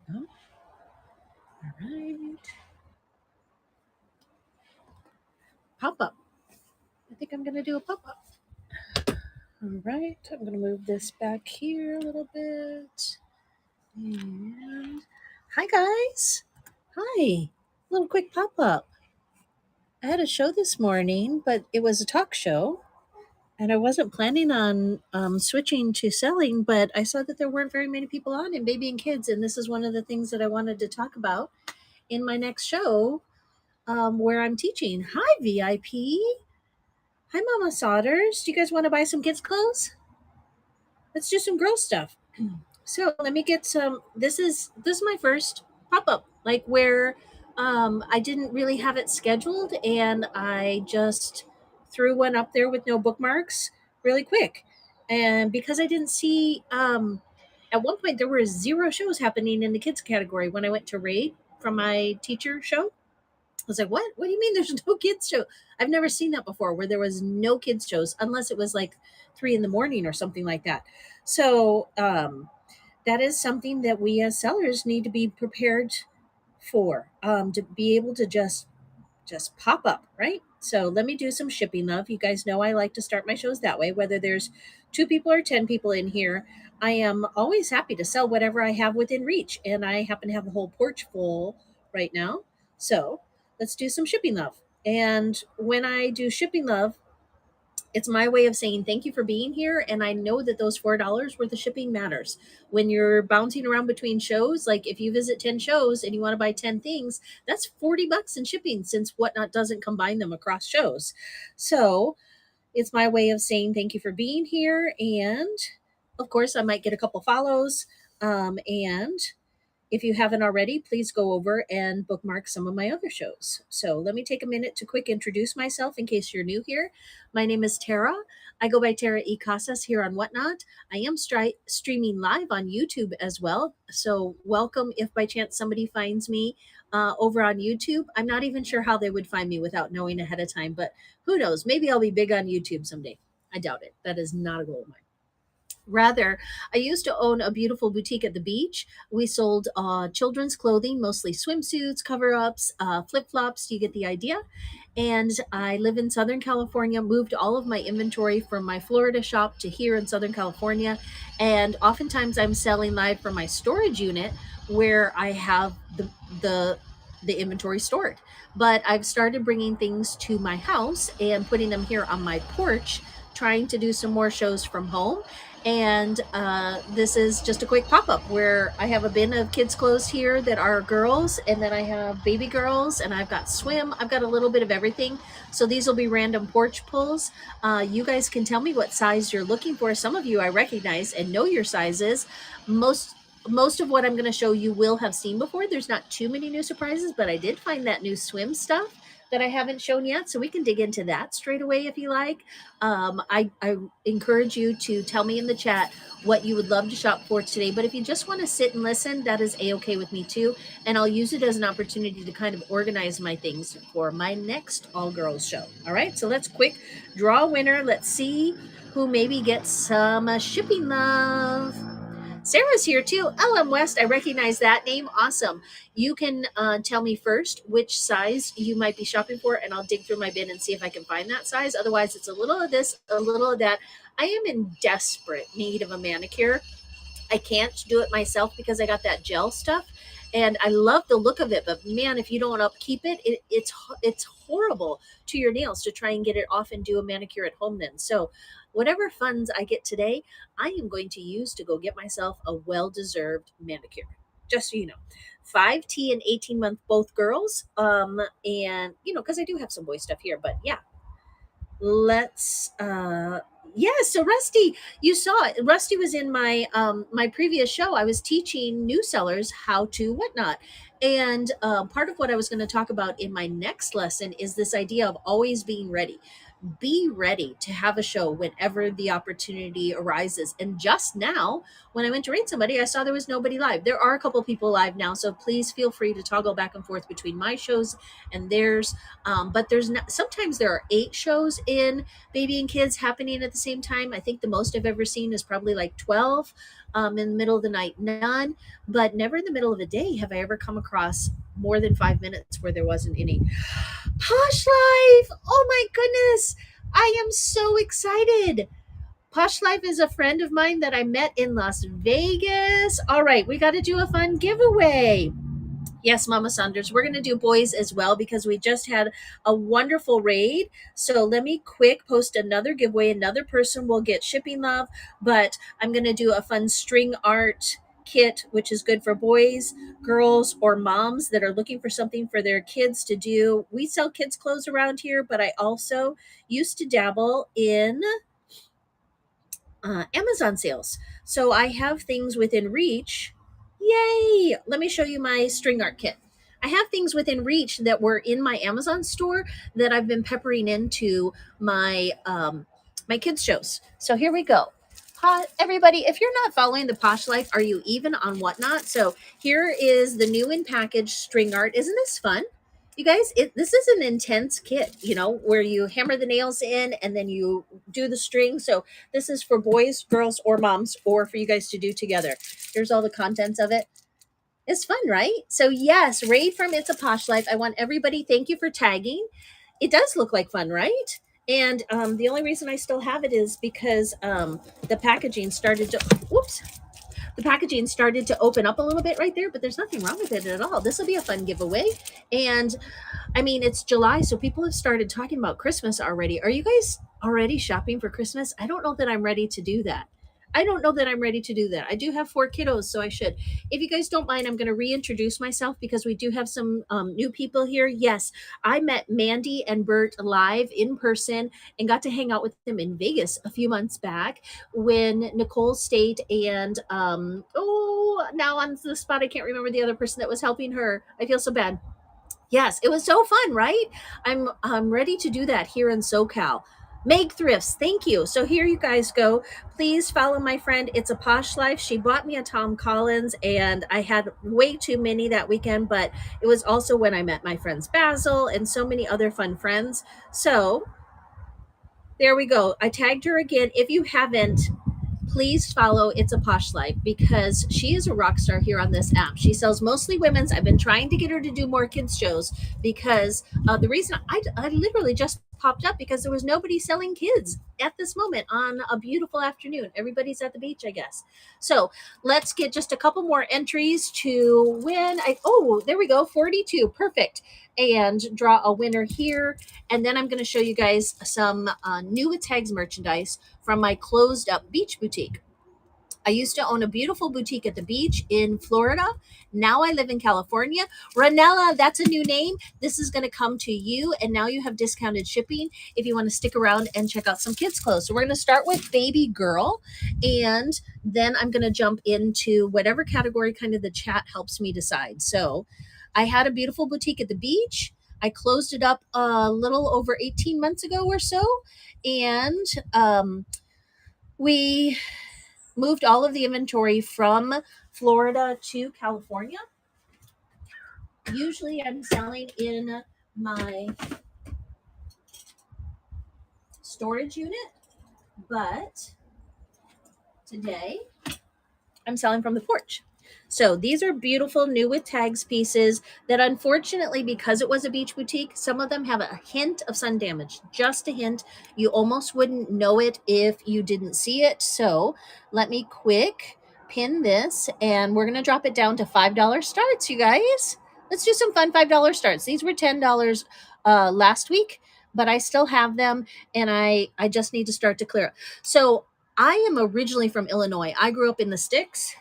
No? All right. Pop up. I think I'm going to do a pop up. All right. I'm going to move this back here a little bit. And hi, guys. Hi. Little quick pop up. I had a show this morning, but it was a talk show. And I wasn't planning on switching to selling, but I saw that there weren't very many people on in baby and kids. And this is one of the things that I wanted to talk about in my next show where I'm teaching. Hi, VIP. Hi, Mama Sodders. Do you guys want to buy some kids' clothes? Let's do some girl stuff. So let me get some. This is my first pop up, like where I didn't really have it scheduled, and I just threw one up there with no bookmarks, really quick. And because I didn't see, at one point there were 0 shows happening in the kids category when I went to raid from my teacher show. I was like, what? What do you mean there's no kids show? I've never seen that before where there was no kids shows unless it was like 3 in the morning or something like that. So that is something that we as sellers need to be prepared for, to be able to just pop up, right? So let me do some shipping love. You guys know I like to start my shows that way, whether there's 2 people or 10 people in here. I am always happy to sell whatever I have within reach, and I happen to have a whole porch full right now. So let's do some shipping love. And when I do shipping love, it's my way of saying thank you for being here. And I know that those $4 worth of shipping matters. When you're bouncing around between shows, like if you visit 10 shows and you want to buy 10 things, that's $40 in shipping since Whatnot doesn't combine them across shows. So it's my way of saying thank you for being here. And of course, I might get a couple follows. And if you haven't already, please go over and bookmark some of my other shows. So let me take a minute to quick introduce myself in case you're new here. My name is Tara. I go by Tara E. Casas here on Whatnot. I am streaming live on YouTube as well. So welcome if by chance somebody finds me over on YouTube. I'm not even sure how they would find me without knowing ahead of time, but who knows? Maybe I'll be big on YouTube someday. I doubt it. That is not a goal of mine. Rather, I used to own a beautiful boutique at the beach. We sold children's clothing, mostly swimsuits, cover ups, flip flops. Do you get the idea? And I live in Southern California, moved all of my inventory from my Florida shop to here in Southern California. And oftentimes I'm selling live from my storage unit where I have the inventory stored. But I've started bringing things to my house and putting them here on my porch, trying to do some more shows from home. And this is just a quick pop up where I have a bin of kids' clothes here that are girls, and then I have baby girls, and I've got swim. I've got a little bit of everything. So these will be random porch pulls. You guys can tell me what size you're looking for. Some of you I recognize and know your sizes. Most of what I'm going to show you will have seen before. There's not too many new surprises, but I did find that new swim stuff that I haven't shown yet. So we can dig into that straight away if you like. I encourage you to tell me in the chat what you would love to shop for today. But if you just want to sit and listen, that is A-okay with me too. And I'll use it as an opportunity to kind of organize my things for my next all-girls show. All right, so let's quick draw a winner. Let's see who maybe gets some shipping love. Sarah's here too. LM West, I recognize that name. Awesome. You can tell me first which size you might be shopping for, and I'll dig through my bin and see if I can find that size. Otherwise, it's a little of this, a little of that. I am in desperate need of a manicure. I can't do it myself because I got that gel stuff, and I love the look of it. But man, if you don't upkeep it, it's horrible to your nails to try and get it off and do a manicure at home. Then, so whatever funds I get today, I am going to use to go get myself a well-deserved manicure. Just so you know, 5T and 18-month both girls. And because I do have some boy stuff here, but yeah, let's yeah, so Rusty, you saw it. Rusty was in my previous show. I was teaching new sellers how to whatnot. And part of what I was going to talk about in my next lesson is this idea of always being ready. be ready to have a show whenever the opportunity arises. And just now, when I went to rate somebody, I saw there was nobody live. There are a couple people live now, so please feel free to toggle back and forth between my shows and theirs. But there's not, sometimes there are 8 shows in Baby and Kids happening at the same time. I think the most I've ever seen is probably like 12. In the middle of the night, none. But never in the middle of the day have I ever come across more than 5 minutes where there wasn't any. Posh Life! Oh my goodness! I am so excited. Posh Life is a friend of mine that I met in Las Vegas. All right, we got to do a fun giveaway. Yes, Mama Saunders, we're going to do boys as well because we just had a wonderful raid. So let me quick post another giveaway. Another person will get shipping love, but I'm going to do a fun string art kit, which is good for boys, girls, or moms that are looking for something for their kids to do. We sell kids' clothes around here, but I also used to dabble in Amazon sales. So I have things within reach. Yay! Let me show you my string art kit. I have things within reach that were in my Amazon store that I've been peppering into my kids shows. So here we go. Hi, everybody. If you're not following the Posh Life, are you even on Whatnot? So here is the new in package string art. Isn't this fun? You guys, this is an intense kit, where you hammer the nails in and then you do the string. So this is for boys, girls, or moms, or for you guys to do together. Here's all the contents of it. It's fun, right? So yes, Raid from It's a Posh Life. I want everybody, thank you for tagging. It does look like fun, right? And the only reason I still have it is because the packaging started to, whoops, the packaging started to open up a little bit right there, but there's nothing wrong with it at all. This will be a fun giveaway. And I mean, it's July, so people have started talking about Christmas already. Are you guys already shopping for Christmas? I don't know that I'm ready to do that. I don't know that I'm ready to do that. I do have 4 kiddos, so I should. If you guys don't mind, I'm going to reintroduce myself because we do have some new people here. Yes, I met Mandy and Bert live in person and got to hang out with them in Vegas a few months back when Nicole State and now on the spot I can't remember the other person that was helping her. I feel so bad. Yes, it was so fun, right? I'm ready to do that here in SoCal. Meg Thrifts, thank you. So here you guys go. Please follow my friend. It's a Posh Life. She bought me a Tom Collins, and I had way too many that weekend, but it was also when I met my friends Basil and so many other fun friends. So there we go. I tagged her again. If you haven't, please follow It's a Posh Life because she is a rock star here on this app. She sells mostly women's. I've been trying to get her to do more kids shows because the reason I literally just popped up because there was nobody selling kids at this moment on a beautiful afternoon. Everybody's at the beach, I guess. So let's get just a couple more entries to win. There we go, 42, perfect. And draw a winner here. And then I'm going to show you guys some new with tags merchandise from my closed up beach boutique. I used to own a beautiful boutique at the beach in Florida. Now I live in California. Ranella, that's a new name. This is going to come to you, and now you have discounted shipping if you want to stick around and check out some kids' clothes. So we're going to start with baby girl, and then I'm going to jump into whatever category kind of the chat helps me decide. So I had a beautiful boutique at the beach. I closed it up a little over 18 months ago or so, and we moved all of the inventory from Florida to California. Usually I'm selling in my storage unit, but today I'm selling from the porch. So these are beautiful new with tags pieces that unfortunately, because it was a beach boutique, some of them have a hint of sun damage, just a hint. You almost wouldn't know it if you didn't see it. So let me quick pin this and we're going to drop it down to $5 starts, you guys. Let's do some fun $5 starts. These were $10 last week, but I still have them and I just need to start to clear it. So I am originally from Illinois. I grew up in the sticks.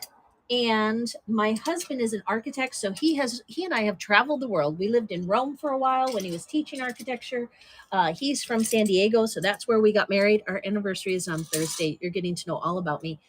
And my husband is an architect, so he and I have traveled the world. We lived in Rome for a while when he was teaching architecture. He's from San Diego, so that's where we got married. Our anniversary is on Thursday. You're getting to know all about me.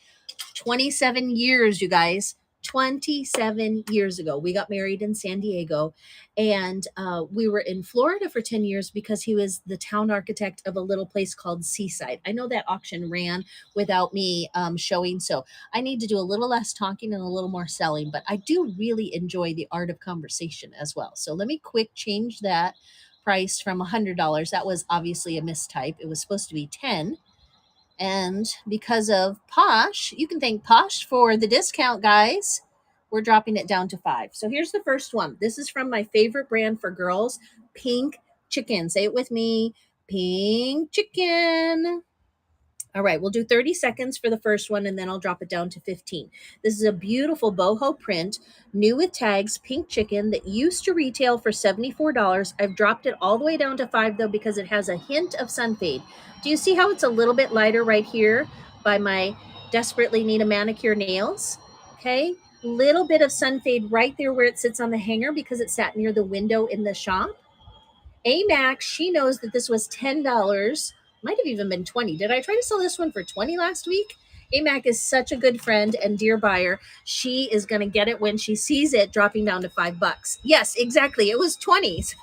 27 years, you guys. 27 years ago. We got married in San Diego, and we were in Florida for 10 years because he was the town architect of a little place called Seaside. I know that auction ran without me showing, so I need to do a little less talking and a little more selling, but I do really enjoy the art of conversation as well. So let me quick change that price from $100. That was obviously a mistype. It was supposed to be 10. And because of Posh, you can thank Posh for the discount, guys. We're dropping it down to 5. So here's the first one. This is from my favorite brand for girls, Pink Chicken. Say it with me, Pink Chicken. All right, we'll do 30 seconds for the first one, and then I'll drop it down to 15. This is a beautiful boho print, new with tags, pink chicken that used to retail for $74. I've dropped it all the way down to 5, though, because it has a hint of sunfade. Do you see how it's a little bit lighter right here by my desperately need a manicure nails? Okay, little bit of sunfade right there where it sits on the hanger because it sat near the window in the shop. AMAC, she knows that this was $10. Might have even been 20. Did I try to sell this one for 20 last week? AMAC is such a good friend and dear buyer. She is going to get it when she sees it dropping down to $5. Yes, exactly. It was 20. So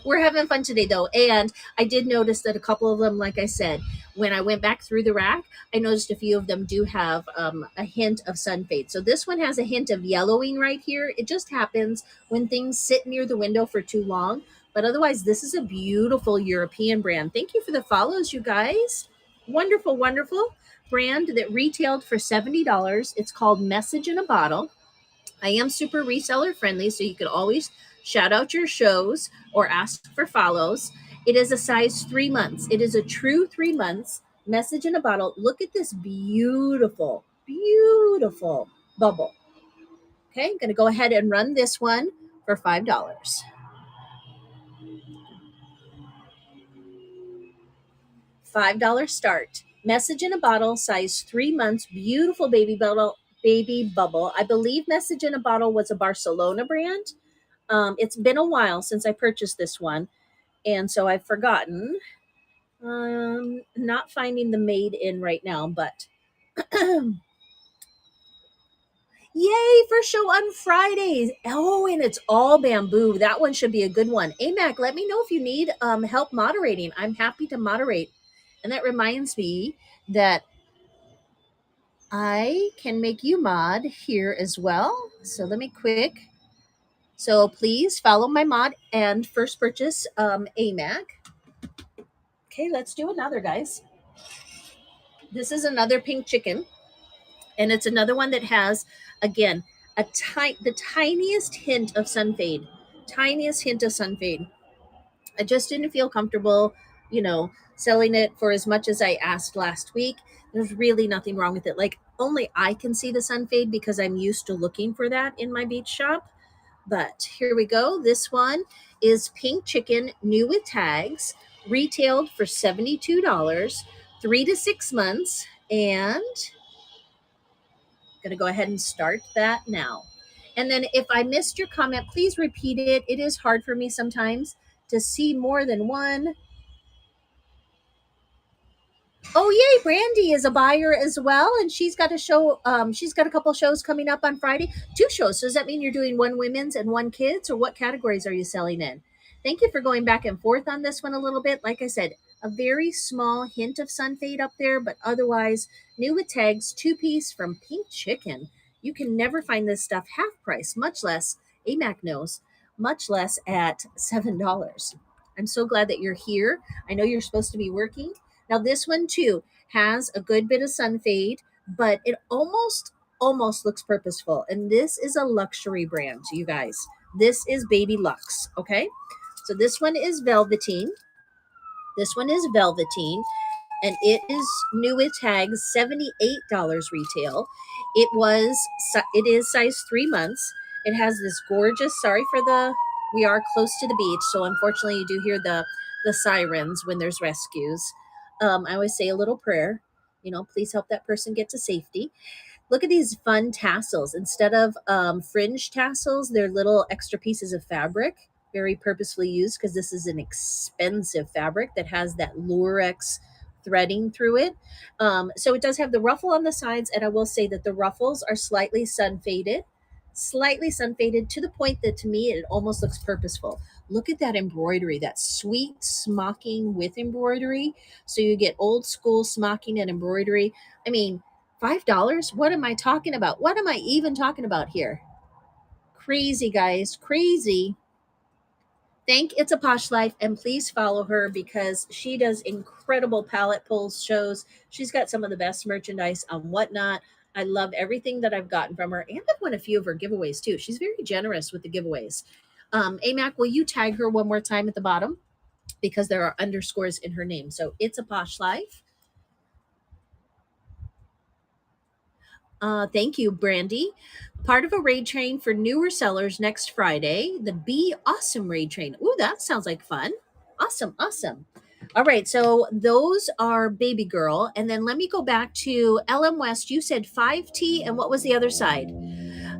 we're having fun today, though. And I did notice that a couple of them, like I said, when I went back through the rack, I noticed a few of them do have a hint of sunfade. So this one has a hint of yellowing right here. It just happens when things sit near the window for too long. But otherwise, this is a beautiful European brand. Thank you for the follows, you guys. Wonderful, wonderful brand that retailed for $70. It's called Message in a Bottle. I am super reseller friendly, so you can always shout out your shows or ask for follows. It is a size 3 months. It is a true 3 months message in a bottle. Look at this beautiful, beautiful bubble. Okay, I'm going to go ahead and run this one for $5. $5 start. Message in a bottle, size 3 months, beautiful baby bottle. Baby bubble. I believe Message in a Bottle was a Barcelona brand. It's been a while since I purchased this one, and so I've forgotten. Not finding the made in right now, but yay for show on Fridays. Oh, and it's all bamboo. That one should be a good one. AMAC, let me know if you need help moderating. I'm happy to moderate. And that reminds me that I can make you mod here as well. So let me quick. So please follow my mod and first purchase AMAC. Okay, let's do another, guys. This is another pink chicken. And it's another one that has, again, the tiniest hint of sunfade. Tiniest hint of sunfade. I just didn't feel comfortable, selling it for as much as I asked last week. There's really nothing wrong with it. Like, only I can see the sunfade because I'm used to looking for that in my beach shop. But here we go. This one is pink chicken, new with tags, retailed for $72, 3 to 6 months, and going to go ahead and start that now. And then if I missed your comment, please repeat it. It is hard for me sometimes to see more than one. Oh, yay, Brandy is a buyer as well, and she's got a show. She's got a couple shows coming up on Friday. 2 shows. So does that mean you're doing one women's and one kids, or what categories are you selling in? Thank you for going back and forth on this one a little bit. Like I said, a very small hint of sunfade up there, but otherwise new with tags, 2-piece from Pink Chicken. You can never find this stuff half price, much less AMAC knows, much less at $7. I'm so glad that you're here. I know you're supposed to be working. Now this one too has a good bit of sunfade, but it almost looks purposeful. And this is a luxury brand, you guys. This is Baby Luxe, okay? So this one is Velveteen. This one is Velveteen, and it is new with tags, $78 retail. It is size 3 months. It has this gorgeous, we are close to the beach, so unfortunately you do hear the sirens when there's rescues. I always say a little prayer, please help that person get to safety. Look at these fun tassels. Instead of fringe tassels, they're little extra pieces of fabric, very purposefully used because this is an expensive fabric that has that lurex threading through it. So it does have the ruffle on the sides, and I will say that the ruffles are slightly sun faded to the point that to me it almost looks purposeful. Look at that embroidery, that sweet smocking with embroidery. So you get old school smocking and embroidery. I mean, $5? What am I talking about? What am I even talking about here? Crazy, guys, crazy. Thank It's a Posh Life, and please follow her because she does incredible palette pulls shows. She's got some of the best merchandise on Whatnot. I love everything that I've gotten from her, and I've won a few of her giveaways too. She's very generous with the giveaways. Amac, will you tag her one more time at the bottom? Because there are underscores in her name. So It's a Posh Life. Thank you, Brandy. Part of a raid train for newer sellers next Friday, the Be Awesome raid train. Ooh, that sounds like fun. Awesome, awesome. All right, so those are Baby Girl. And then let me go back to LM West. You said 5T, and what was the other side?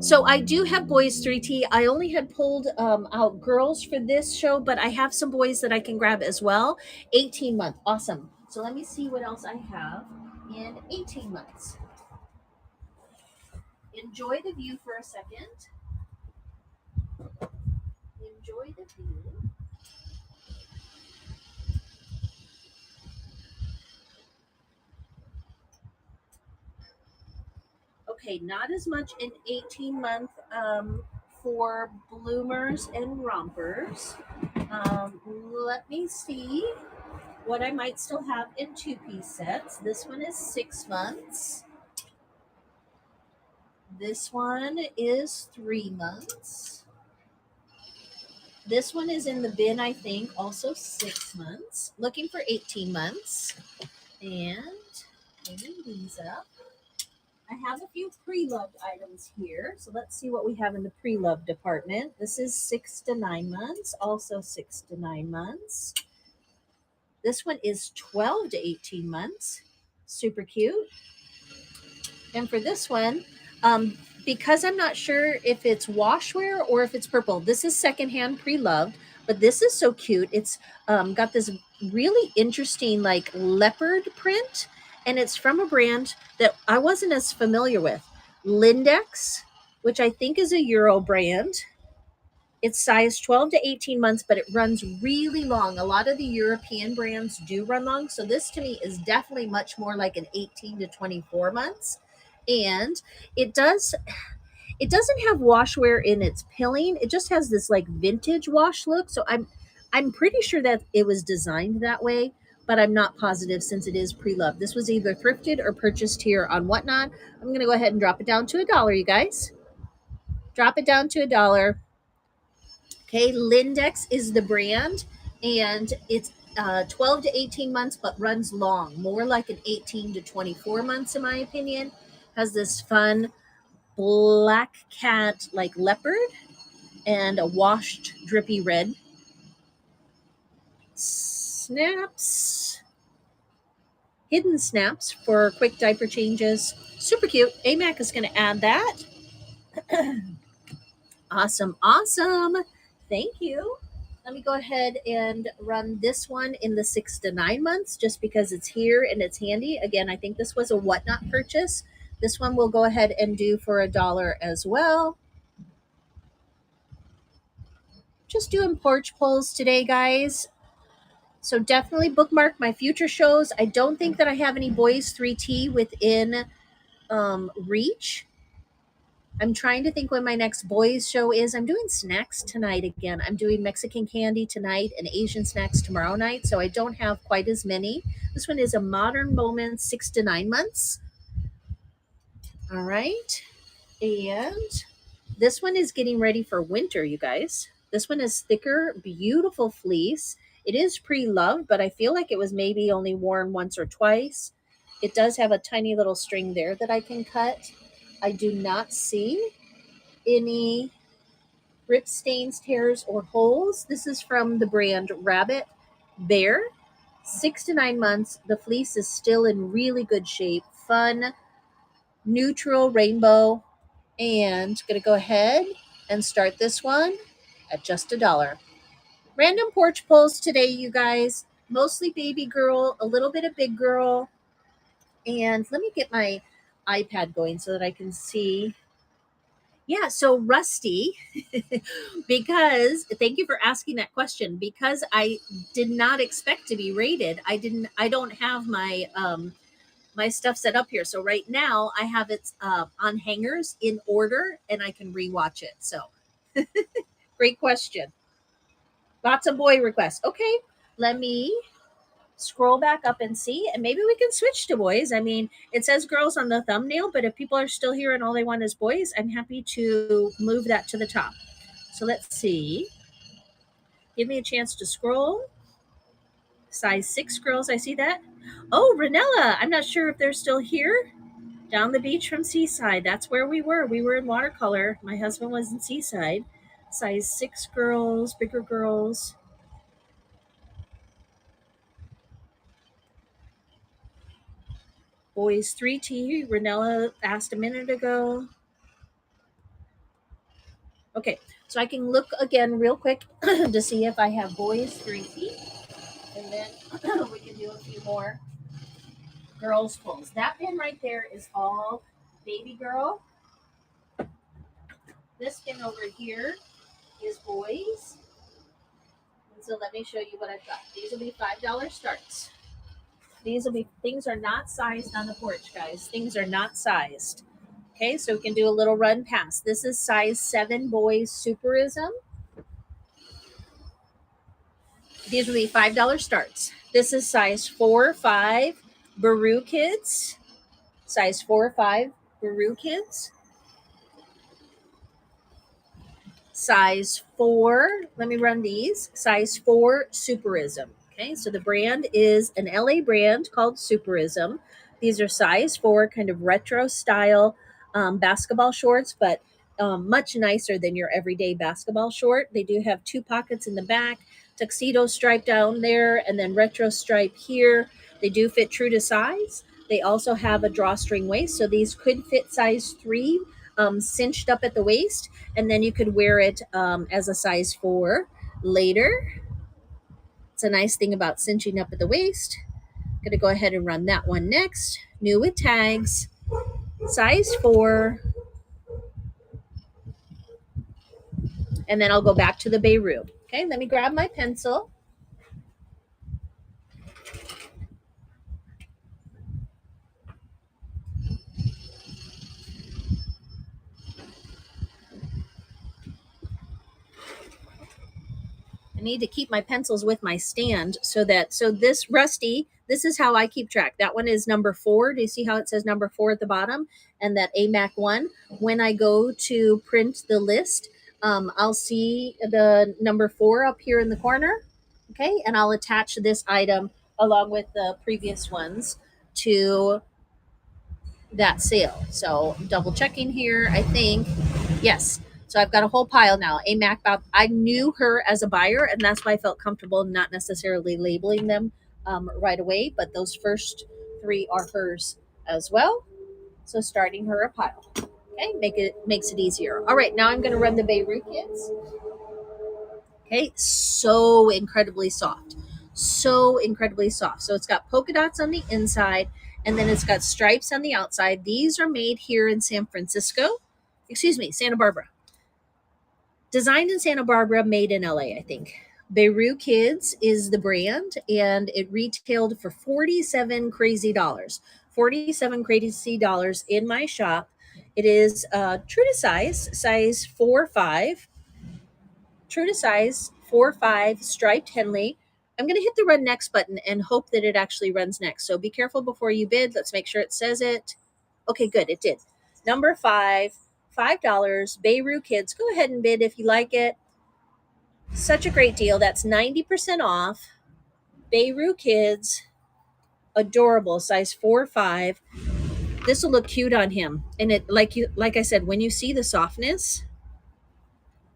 So I do have boys 3T. I only had pulled out girls for this show, but I have some boys that I can grab as well. 18 month. Awesome. So let me see what else I have in 18 months. Enjoy the view for a second. Enjoy the view. Okay, not as much in 18 month for bloomers and rompers. Let me see what I might still have in 2-piece sets. This one is 6 months. This one is 3 months. This one is in the bin, I think, also 6 months. Looking for 18 months. And bringing these up. I have a few pre-loved items here. So let's see what we have in the pre-loved department. This is 6 to 9 months, also 6 to 9 months. This one is 12 to 18 months. Super cute. And for this one, because I'm not sure if it's washwear or if it's purple, this is secondhand pre-loved, but this is so cute. It's got this really interesting like leopard print, and it's from a brand that I wasn't as familiar with, Lindex, which I think is a Euro brand. It's size 12 to 18 months, but it runs really long. A lot of the European brands do run long. So this to me is definitely much more like an 18 to 24 months. And it doesn't have washwear in its pilling. It just has this like vintage wash look. So I'm pretty sure that it was designed that way, but I'm not positive since it is pre-loved. This was either thrifted or purchased here on Whatnot. I'm going to go ahead and drop it down to $1, you guys. Drop it down to $1. Okay, Lindex is the brand, and it's 12 to 18 months, but runs long, more like an 18 to 24 months, in my opinion. Has this fun black cat like leopard and a washed drippy red. Snaps. Hidden snaps for quick diaper changes. Super cute. AMAC is going to add that. Awesome, awesome. Thank you. Let me go ahead and run this one in the 6 to 9 months just because it's here and it's handy. Again, I think this was a Whatnot purchase. This one we'll go ahead and do for $1 as well. Just doing porch pulls today, guys. So definitely bookmark my future shows. I don't think that I have any boys 3T within reach. I'm trying to think when my next boys show is. I'm doing snacks tonight again. I'm doing Mexican candy tonight and Asian snacks tomorrow night, so I don't have quite as many. This one is a Modern Moment 6 to 9 months. All right. And this one is getting ready for winter, you guys. This one is thicker, beautiful fleece. It is pre-loved, but I feel like it was maybe only worn once or twice. It does have a tiny little string there that I can cut. I do not see any rip stains, tears, or holes. This is from the brand Rabbit Bear. 6 to 9 months. The fleece is still in really good shape. Fun, neutral rainbow. And going to go ahead and start this one at just $1. Random porch pulls today, you guys. mostly baby girl, a little bit of big girl. And let me get my iPad going so that I can see. Yeah, so Rusty, because thank you for asking that question, because I did not expect to be rated. I don't have my stuff set up here. So right now I have it on hangers in order and I can rewatch it. So great question. Lots of boy requests. Okay, let me scroll back up and see, and maybe we can switch to boys. I mean, it says girls on the thumbnail, but if people are still here and all they want is boys, I'm happy to move that to the top. So let's see. Give me a chance to scroll. Size 6 girls, I see that. Oh, Ranella, I'm not sure if they're still here. Down the beach from Seaside. That's where we were. We were in watercolor. My husband was in Seaside. Size 6 girls, bigger girls. Boys 3T. Ranella asked a minute ago. Okay, so I can look again real quick to see if I have boys 3T. And then we can do a few more girls pulls. That pin right there is all baby girl. This pin over here is boys. And so let me show you what I've got. These will be $5 starts. These will be, things are not sized on the porch, guys. Things are not sized. Okay, so we can do a little run past. This is size 7 boys superism. These will be $5 starts. This is size 4-5 Baru kids. Size 4-5 Baru kids. Size 4, let me run these. Size 4 Superism. Okay, so the brand is an LA brand called Superism. These are size 4, kind of retro style basketball shorts, but much nicer than your everyday basketball short. They do have 2 pockets in the back, tuxedo stripe down there, and then retro stripe here. They do fit true to size. They also have a drawstring waist, so these could fit size 3, cinched up at the waist, and then you could wear it as a size 4 later. It's a nice thing about cinching up at the waist. Gonna go ahead and run that one next. New with tags, size 4, and then I'll go back to the Beirut. Okay, let me grab my pencil. I need to keep my pencils with my stand so this Rusty, this is how I keep track. That one is number 4. Do you see how it says number 4 at the bottom? And that AMAC 1. When I go to print the list, I'll see the number 4 up here in the corner. Okay, and I'll attach this item along with the previous ones to that sale. So double checking here, I think. Yes. So I've got a whole pile now. A Mac Bob. I knew her as a buyer, and that's why I felt comfortable not necessarily labeling them right away. But those first 3 are hers as well. So starting her a pile. Okay, makes it easier. All right, now I'm going to run the Beirut kids. Okay, so incredibly soft. So incredibly soft. So it's got polka dots on the inside and then it's got stripes on the outside. These are made here in Santa Barbara. Designed in Santa Barbara, made in LA, I think. Beirut Kids is the brand and it retailed for $47 crazy dollars. $47 crazy dollars in my shop. It is true to size 4-5. True to size 4-5 striped Henley. I'm going to hit the run next button and hope that it actually runs next. So be careful before you bid. Let's make sure it says it. Okay, good. It did. Number 5, $5. Beirut Kids. Go ahead and bid if you like it. Such a great deal. That's 90% off. Beirut Kids. Adorable. Size 4-5. This will look cute on him. And it like I said, when you see the softness,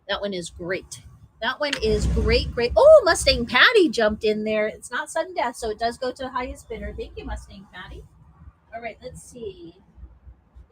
that one is great. That one is great, great. Oh, Mustang Patty jumped in there. It's not sudden death, so it does go to the highest bidder. Thank you, Mustang Patty. All right, let's see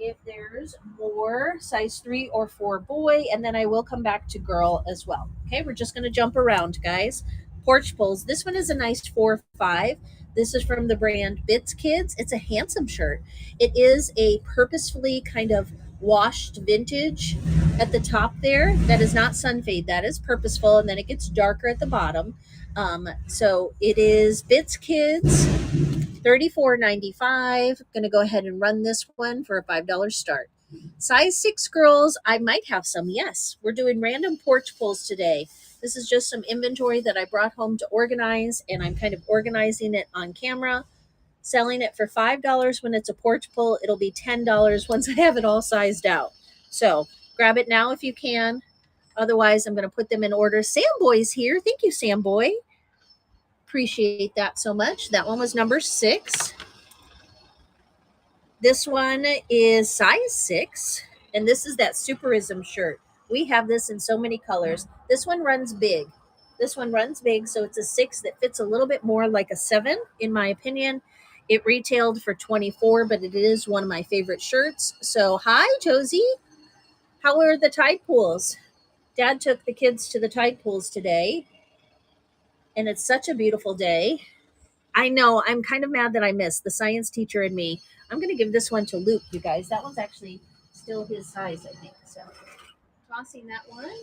if there's more size 3 or 4 boy, and then I will come back to girl as well. Okay, we're just going to jump around, guys. porch poles. This one is a nice 4 or 5. This is from the brand Bits Kids. It's a handsome shirt. It is a purposefully kind of washed vintage at the top there. That is not sunfade. That is purposeful, and then it gets darker at the bottom. So it is Bits Kids, $34.95. Gonna go ahead and run this one for a $5 start. Size 6 girls, I might have some. Yes, we're doing random porch pulls today. This is just some inventory that I brought home to organize, and I'm kind of organizing it on camera, selling it for $5 when it's a porch pull. It'll be $10 once I have it all sized out. So grab it now if you can. Otherwise, I'm going to put them in order. Sam Boy's here. Thank you, Sam Boy. Appreciate that so much. That one was number 6. This one is size 6, and this is that Superism shirt. We have this in so many colors. This one runs big. This one runs big, so it's a 6 that fits a little bit more like a 7, in my opinion. It retailed for $24, but it is one of my favorite shirts. So, hi, Josie. How are the tide pools? Dad took the kids to the tide pools today, and it's such a beautiful day. I know, I'm kind of mad that I missed the science teacher and me. I'm going to give this one to Luke, you guys. That one's actually still his size, I think. So, tossing that one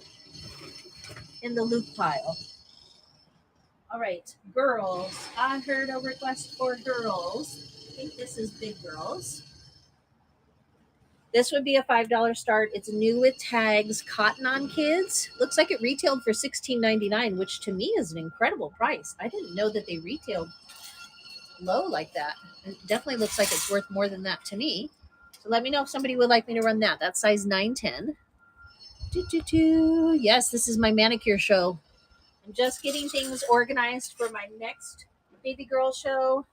in the Luke pile. All right, girls. I heard a request for girls. I think this is big girls. This would be a $5 start. It's new with tags, cotton on kids. Looks like it retailed for $16.99, which to me is an incredible price. I didn't know that they retailed low like that. It definitely looks like it's worth more than that to me. So let me know if somebody would like me to run that. That's size 910. Yes, this is my manicure show. I'm just getting things organized for my next baby girl show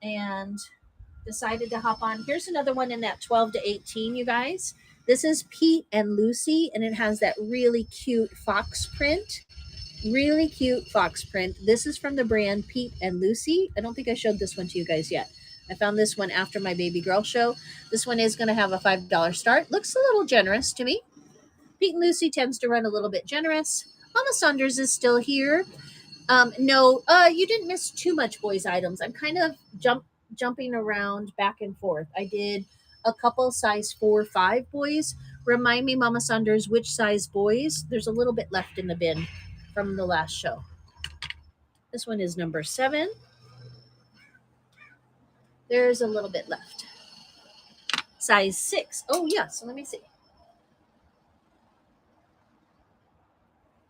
and decided to hop on. Here's another one in that 12 to 18, you guys. This is Pete and Lucy, and it has that really cute fox print. Really cute fox print. This is from the brand Pete and Lucy. I don't think I showed this one to you guys yet. I found this one after my baby girl show. This one is going to have a $5 start. Looks a little generous to me. Pete and Lucy tends to run a little bit generous. Mama Saunders is still here. No, you didn't miss too much boys items. I'm kind of jumping around back and forth. I did a couple size 4 or 5 boys. Remind me, Mama Saunders, which size boys? There's a little bit left in the bin from the last show. This one is number 7. There's a little bit left. Size 6. Oh, yeah. So let me see.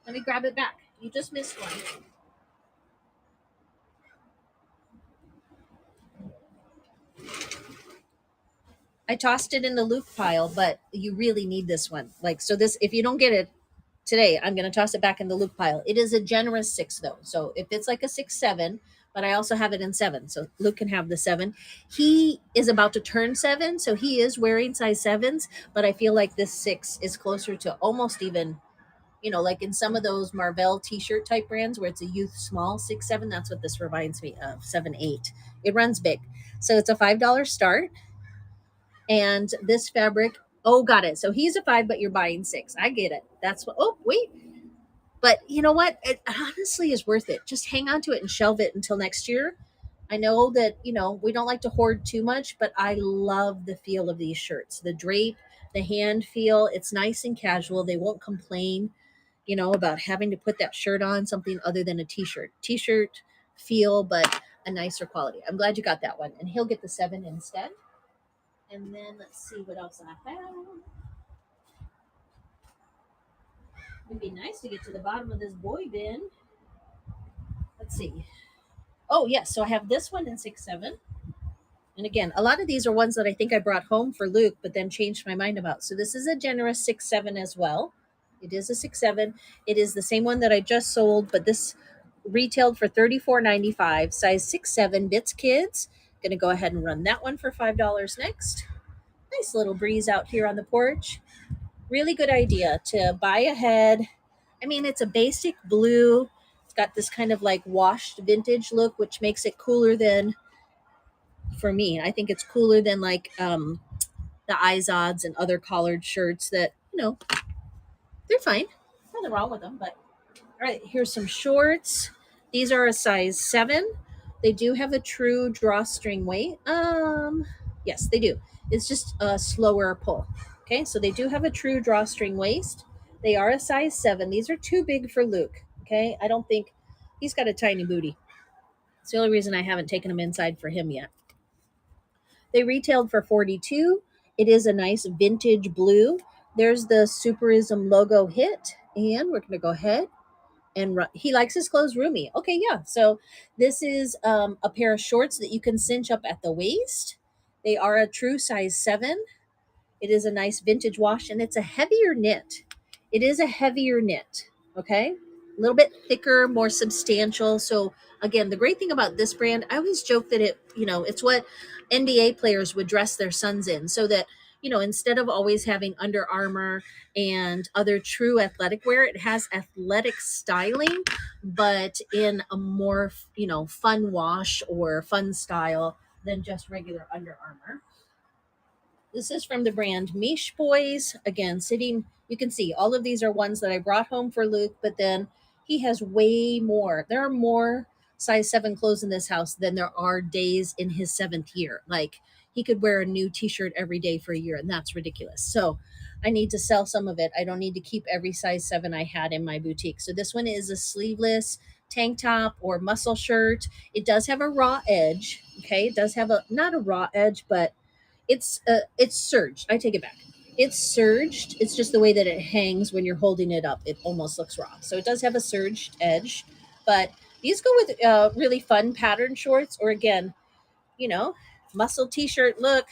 Let me grab it back. You just missed one. I tossed it in the Luke pile, but you really need this one. Like, so this, if you don't get it today, I'm going to toss it back in the Luke pile. It is a generous 6 though. So if it's like a 6, 7, but I also have it in 7. So Luke can have the 7. He is about to turn 7. So he is wearing size 7s, but I feel like this 6 is closer to almost even, like in some of those Marvel t-shirt type brands where it's a youth small 6, 7. That's what this reminds me of. 7, 8. It runs big. So it's a $5 start. And this fabric, oh, got it. So he's a 5, but you're buying 6. I get it. That's what, oh, wait. But you know what? It honestly is worth it. Just hang on to it and shelve it until next year. I know that, we don't like to hoard too much, but I love the feel of these shirts. The drape, the hand feel, it's nice and casual. They won't complain, about having to put that shirt on, something other than a t-shirt. T-shirt feel, but a nicer quality. I'm glad you got that one. And he'll get the 7 instead. And then let's see what else I have. It'd be nice to get to the bottom of this boy bin. Let's see. Oh, yes. So I have this one in 6, 7. And again, a lot of these are ones that I think I brought home for Luke, but then changed my mind about. So this is a generous 6, 7 as well. It is a 6, 7. It is the same one that I just sold, but this retailed for $34.95. Size 6, 7 Bits Kids. Going to go ahead and run that one for $5 next. Nice little breeze out here on the porch. Really good idea to buy ahead. I mean, it's a basic blue. It's got this kind of like washed vintage look, which makes it cooler than, for me, I think it's cooler than like the Izod's and other collared shirts that, they're fine. Nothing wrong with them, but All right, here's some shorts. These are a size 7. They do have a true drawstring weight. Yes, they do. It's just a slower pull. Okay, so they do have a true drawstring waist. They are a size 7. These are too big for Luke. Okay, I don't think he's got a tiny booty. It's the only reason I haven't taken them inside for him yet. They retailed for 42. It is a nice vintage blue. There's the Superism logo hit, and we're going to go ahead and he likes his clothes roomy. Okay, yeah. So this is a pair of shorts that you can cinch up at the waist. They are a true size 7. It is a nice vintage wash, and it's a heavier knit. It is a heavier knit. Okay, a little bit thicker, more substantial. So again, the great thing about this brand, I always joke that it's what NBA players would dress their sons in, so that instead of always having Under Armour and other true athletic wear, it has athletic styling, but in a more fun wash or fun style than just regular Under Armour. This is from the brand Mish Boys. Again, sitting, you can see all of these are ones that I brought home for Luke, but then he has way more. There are more size 7 clothes in this house than there are days in his 7th year. Like, he could wear a new t-shirt every day for a year, and that's ridiculous. So I need to sell some of it. I don't need to keep every size 7 I had in my boutique. So this one is a sleeveless tank top or muscle shirt. It does have a raw edge. Okay, it does have a not a raw edge, but it's surged. I take it back. It's surged. It's just the way that it hangs when you're holding it up. It almost looks raw. So it does have a surged edge, but these go with really fun pattern shorts, or again, you know, muscle t-shirt look.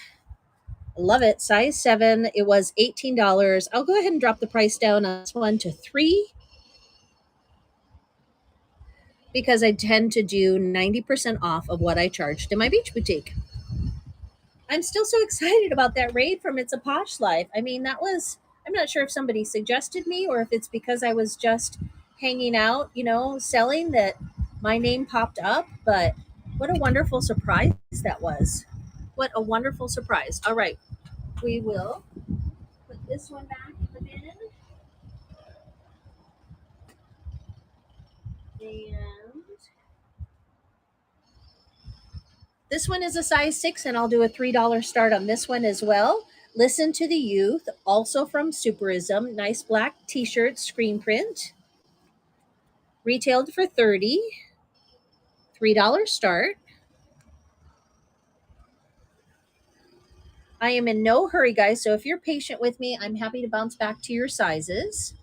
Love it. Size 7. It was $18. I'll go ahead and drop the price down on this one to 3 because I tend to do 90% off of what I charged in my beach boutique. I'm still so excited about that raid from It's a Posh Life. I mean, I'm not sure if somebody suggested me or if it's because I was just hanging out, selling, that my name popped up, but what a wonderful surprise that was. What a wonderful surprise. All right, we will put this one back in the bin. And this one is a size 6, and I'll do a $3 start on this one as well. Listen to the Youth, also from Superism. Nice black t-shirt, screen print. Retailed for 30. $3 start. I am in no hurry, guys, so if you're patient with me, I'm happy to bounce back to your sizes.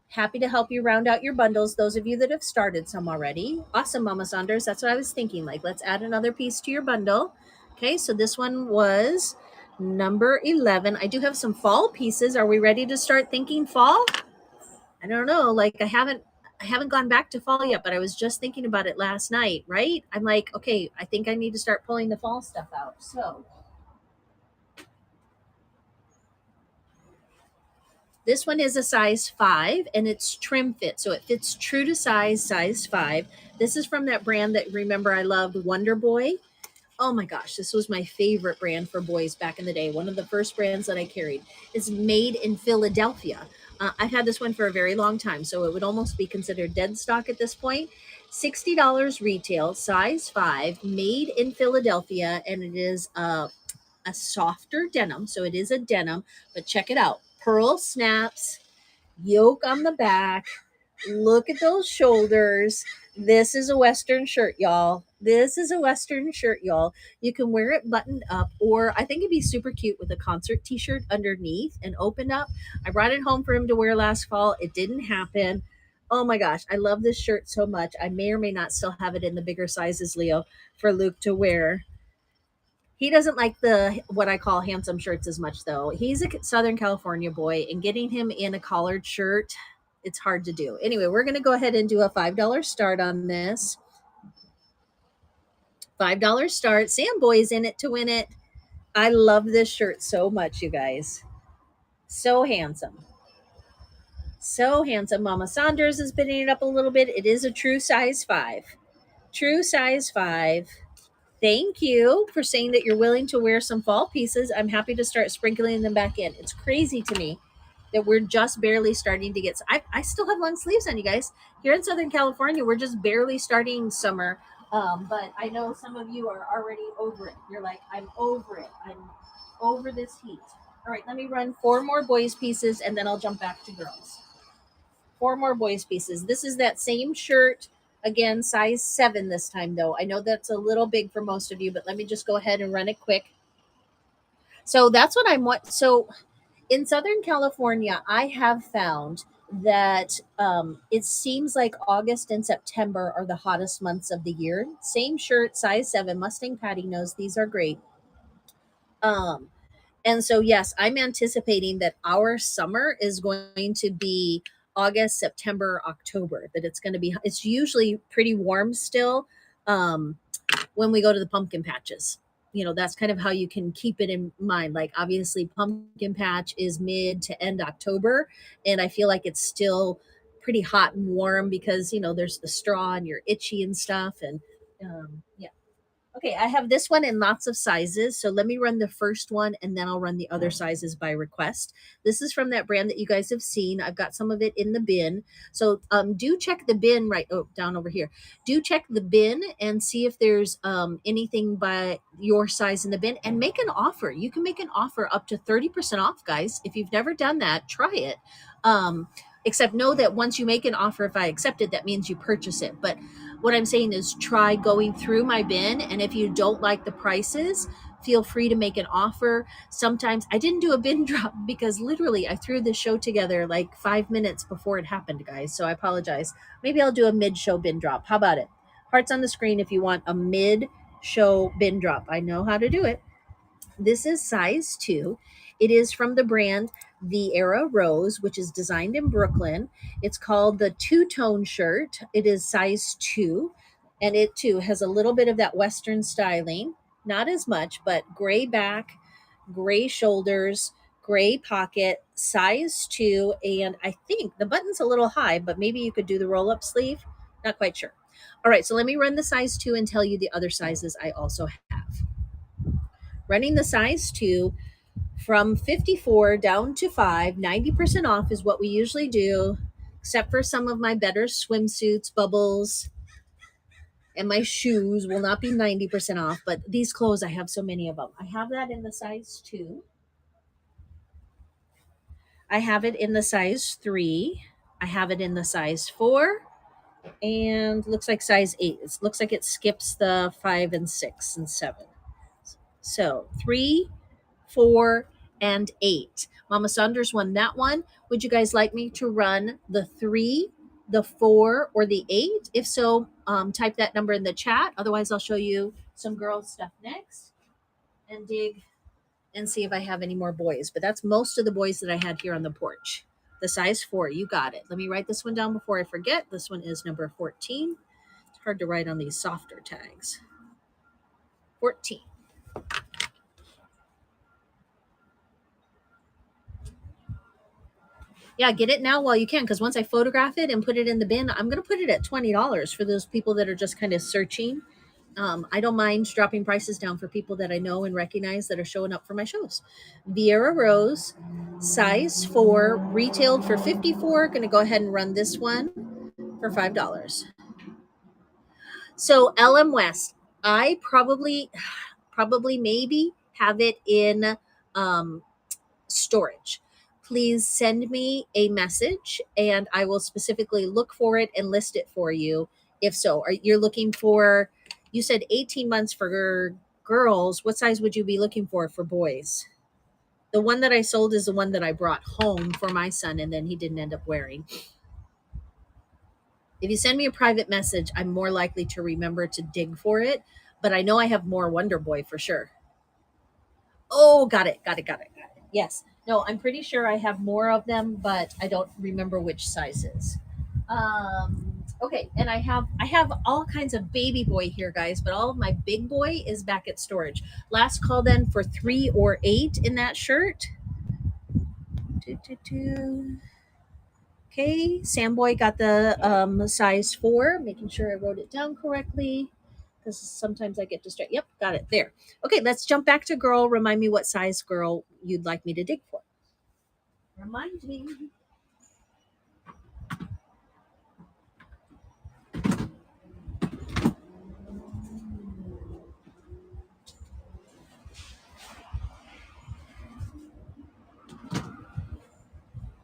Happy to help you round out your bundles, those of you that have started some already. Awesome, Mama Saunders. That's what I was thinking. Like, let's add another piece to your bundle. Okay, so this one was number 11. I do have some fall pieces. Are we ready to start thinking fall? I don't know. Like, I haven't gone back to fall yet, but I was just thinking about it last night, right? I'm like, okay, I think I need to start pulling the fall stuff out. So this one is a size 5, and it's trim fit. So it fits true to size 5. This is from that brand that, remember, I loved, Wonder Boy. Oh my gosh, this was my favorite brand for boys back in the day. One of the first brands that I carried. It's made in Philadelphia. I've had this one for a very long time, so it would almost be considered dead stock at this point. $60 retail, size 5, made in Philadelphia, and it is a softer denim. So it is a denim, but check it out. Pearl snaps, yoke on the back. Look at those shoulders. This is a Western shirt, y'all. This is a Western shirt, y'all. You can wear it buttoned up, or I think it'd be super cute with a concert t-shirt underneath and opened up. I brought it home for him to wear last fall. It didn't happen. Oh my gosh, I love this shirt so much. I may or may not still have it in the bigger sizes, Leo, for Luke to wear. He doesn't like the what I call handsome shirts as much, though. He's a Southern California boy, and getting him in a collared shirt, it's hard to do. Anyway, we're going to go ahead and do a $5 start on this. $5 start. Sam Boy's in it to win it. I love this shirt so much, you guys. So handsome. So handsome. Mama Saunders is bidding it up a little bit. It is a true size 5. True size 5. Thank you for saying that you're willing to wear some fall pieces. I'm happy to start sprinkling them back in. It's crazy to me that we're just barely starting to get. I still have long sleeves on, you guys. Here in Southern California, we're just barely starting summer. But I know some of you are already over it. You're like, I'm over it. I'm over this heat. All right, let me run 4 more boys pieces and then I'll jump back to girls. 4 more boys pieces. This is that same shirt. Again, size 7 this time, though. I know that's a little big for most of you, but let me just go ahead and run it quick. So that's what I'm what. So in Southern California, I have found that it seems like August and September are the hottest months of the year. Same shirt, size 7, Mustang Patty knows these are great. Um, and so, yes, I'm anticipating that our summer is going to be August, September, October, that it's going to be, it's usually pretty warm still when we go to the pumpkin patches. You know, that's kind of how you can keep it in mind. Like, obviously, pumpkin patch is mid to end October. And I feel like it's still pretty hot and warm because, you know, there's the straw and you're itchy and stuff. And yeah. Okay, I have this one in lots of sizes. So let me run the first one and then I'll run the other sizes by request. This is from that brand that you guys have seen. I've got some of it in the bin. So do check the bin down over here. Do check the bin and see if there's anything by your size in the bin and make an offer. You can make an offer up to 30% off, guys. If you've never done that, try it. Except know that once you make an offer, if I accept it, that means you purchase it. But what I'm saying is try going through my bin. And if you don't like the prices, feel free to make an offer. Sometimes I didn't do a bin drop because literally I threw the show together like 5 minutes before it happened, guys. So I apologize. Maybe I'll do a mid-show bin drop. How about it? Hearts on the screen if you want a mid-show bin drop. I know how to do it. This is size 2. It is from the brand The Era Rose, which is designed in Brooklyn. It's called the two-tone shirt. It is size 2, and it too has a little bit of that Western styling. Not as much, but gray back, gray shoulders, gray pocket, size 2, and I think the button's a little high, but maybe you could do the roll-up sleeve. Not quite sure. All right, so let me run the size 2 and tell you the other sizes I also have. Running the size 2 from 54 down to 5, 90% off is what we usually do, except for some of my better swimsuits, bubbles, and my shoes will not be 90% off. But these clothes, I have so many of them. I have that in the size 2. I have it in the size 3. I have it in the size 4. And looks like size 8. It looks like it skips the 5 and 6 and 7. So 3, 4, and 8. Mama Saunders won that one. Would you guys like me to run the 3, the 4, or the 8? If so, type that number in the chat. Otherwise, I'll show you some girls' stuff next and dig and see if I have any more boys. But that's most of the boys that I had here on the porch. The size 4, you got it. Let me write this one down before I forget. This one is number 14. It's hard to write on these softer tags. 14. Yeah, get it now while you can, because once I photograph it and put it in the bin, I'm going to put it at $20 for those people that are just kind of searching. I don't mind dropping prices down for people that I know and recognize that are showing up for my shows. Vieira Rose, size 4, retailed for $54. Going to go ahead and run this one for $5. So LM West, I probably maybe have it in storage. Please send me a message and I will specifically look for it and list it for you. If so, you're looking for, you said 18 months for girls. What size would you be looking for boys? The one that I sold is the one that I brought home for my son and then he didn't end up wearing. If you send me a private message, I'm more likely to remember to dig for it, but I know I have more Wonder Boy for sure. Oh, got it. Yes. No, I'm pretty sure I have more of them, but I don't remember which sizes. Okay, and I have all kinds of baby boy here, guys, but all of my big boy is back at storage. Last call then for 3 or 8 in that shirt. Okay, Samboy got the size 4, making sure I wrote it down correctly because sometimes I get distracted. Yep, got it there. Okay, let's jump back to girl. Remind me what size girl you'd like me to dig for. Remind me.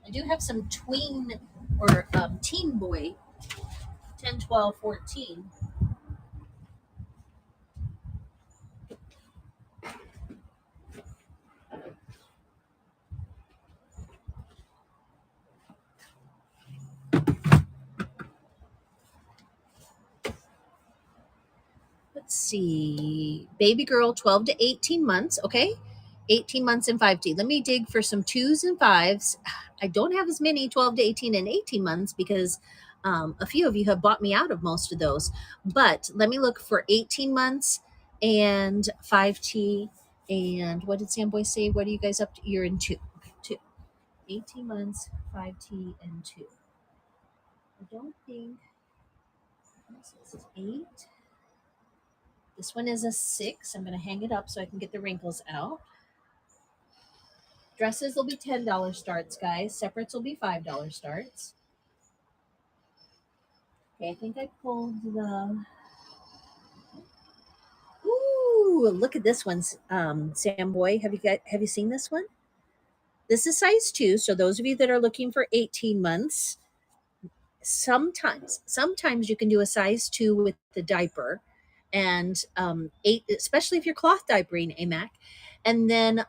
I do have some tween or teen boy, 10, 12, 14. Let's see. Baby girl, 12 to 18 months. Okay. 18 months and 5T. Let me dig for some twos and fives. I don't have as many 12 to 18 and 18 months because a few of you have bought me out of most of those. But let me look for 18 months and 5T. And what did Sam Boy say? What are you guys up to? You're in two. Okay, two. 18 months, 5T, and two. I don't think this is eight. This one is a 6. I'm going to hang it up so I can get the wrinkles out. Dresses will be $10 starts, guys. Separates will be $5 starts. Okay, I think I pulled the. Ooh, look at this one, Sam Boy. Have you seen this one? This is size 2. So those of you that are looking for 18 months, sometimes you can do a size 2 with the diaper, and 8, especially if you're cloth diapering, AMAC, and then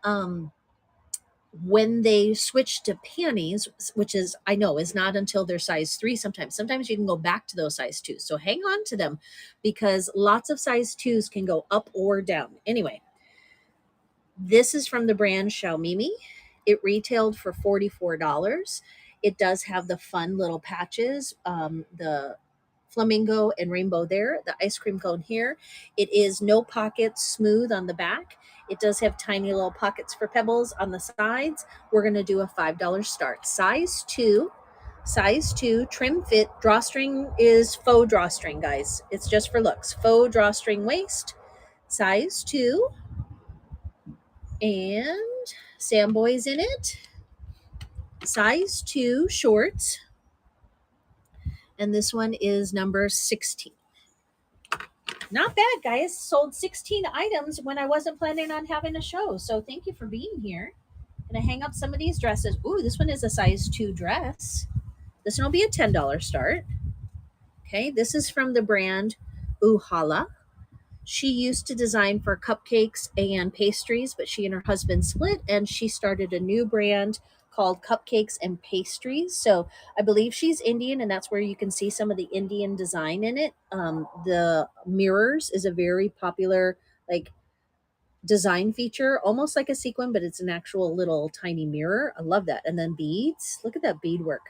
when they switch to panties, which is I know is not until they're size 3, sometimes you can go back to those size 2s, so hang on to them because lots of size 2s can go up or down. Anyway, this is from the brand Xiaomimi. It retailed for $44. It does have the fun little patches, the flamingo and rainbow there, the ice cream cone here. It is no pockets, smooth on the back. It does have tiny little pockets for pebbles on the sides. We're going to do a $5 start. Size 2, trim fit. Drawstring is faux drawstring, guys. It's just for looks. Faux drawstring waist. Size 2. And Sam Boy's in it. Size 2 shorts. And this one is number 16. Not bad, guys. Sold 16 items when I wasn't planning on having a show. So thank you for being here. Gonna hang up some of these dresses. Ooh, this one is a size 2 dress. This one will be a $10 start. Okay, this is from the brand Uhala. She used to design for cupcakes and pastries, but she and her husband split and she started a new brand called Cupcakes and Pastries. So I believe she's Indian, and that's where you can see some of the Indian design in it. The mirrors is a very popular like design feature, almost like a sequin, but it's an actual little tiny mirror. I love that. And then beads. Look at that beadwork.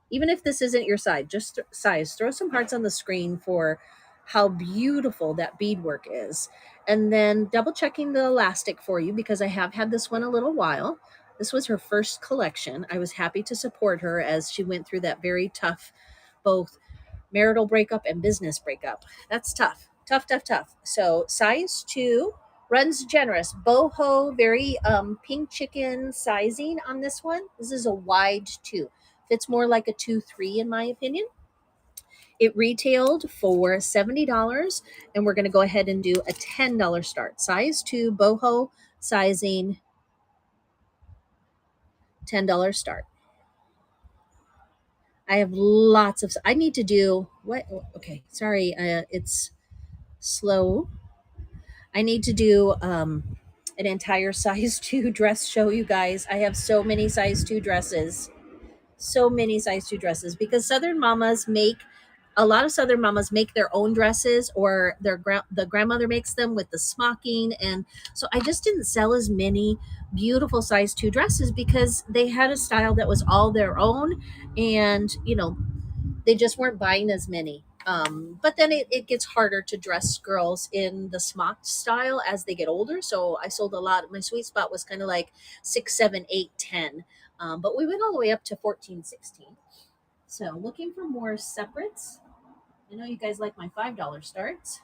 Even if this isn't your size, throw some hearts on the screen for how beautiful that beadwork is. And then double checking the elastic for you because I have had this one a little while. This was her first collection. I was happy to support her as she went through that very tough, both marital breakup and business breakup. That's tough, tough, tough, tough. So size 2 runs generous. Boho, very pink chicken sizing on this one. This is a wide 2. Fits more like a 2-3 in my opinion. It retailed for $70, and we're going to go ahead and do a $10 start. Size 2 boho sizing, $10 start. I have lots of. I need to do what? Okay, sorry, it's slow. I need to do an entire size 2 dress show, you guys. I have so many size 2 dresses. So many size 2 dresses because a lot of Southern mamas make their own dresses, or the grandmother makes them with the smocking, and so I just didn't sell as many beautiful size 2 dresses because they had a style that was all their own, and they just weren't buying as many. But then it gets harder to dress girls in the smocked style as they get older. So I sold a lot. My sweet spot was kind of like 6, 7, 8, 10. But we went all the way up to 14, 16. So looking for more separates. I know you guys like my $5 starts.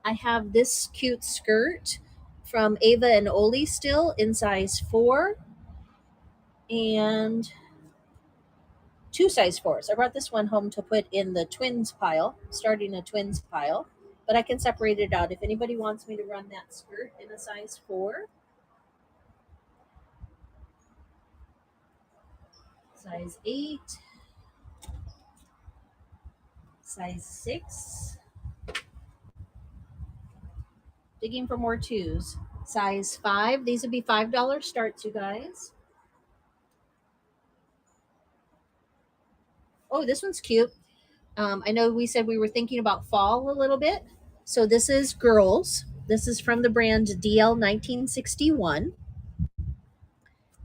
I have this cute skirt from Ava and Oli still in size 4. and 2 size 4s. I brought this one home to put in the twins pile, starting a twins pile, but I can separate it out. If anybody wants me to run that skirt in a size 4, size 8, size 6, digging for more 2s, size 5. These would be $5 starts, you guys. Oh, this one's cute. I know we said we were thinking about fall a little bit. So this is girls. This is from the brand DL 1961.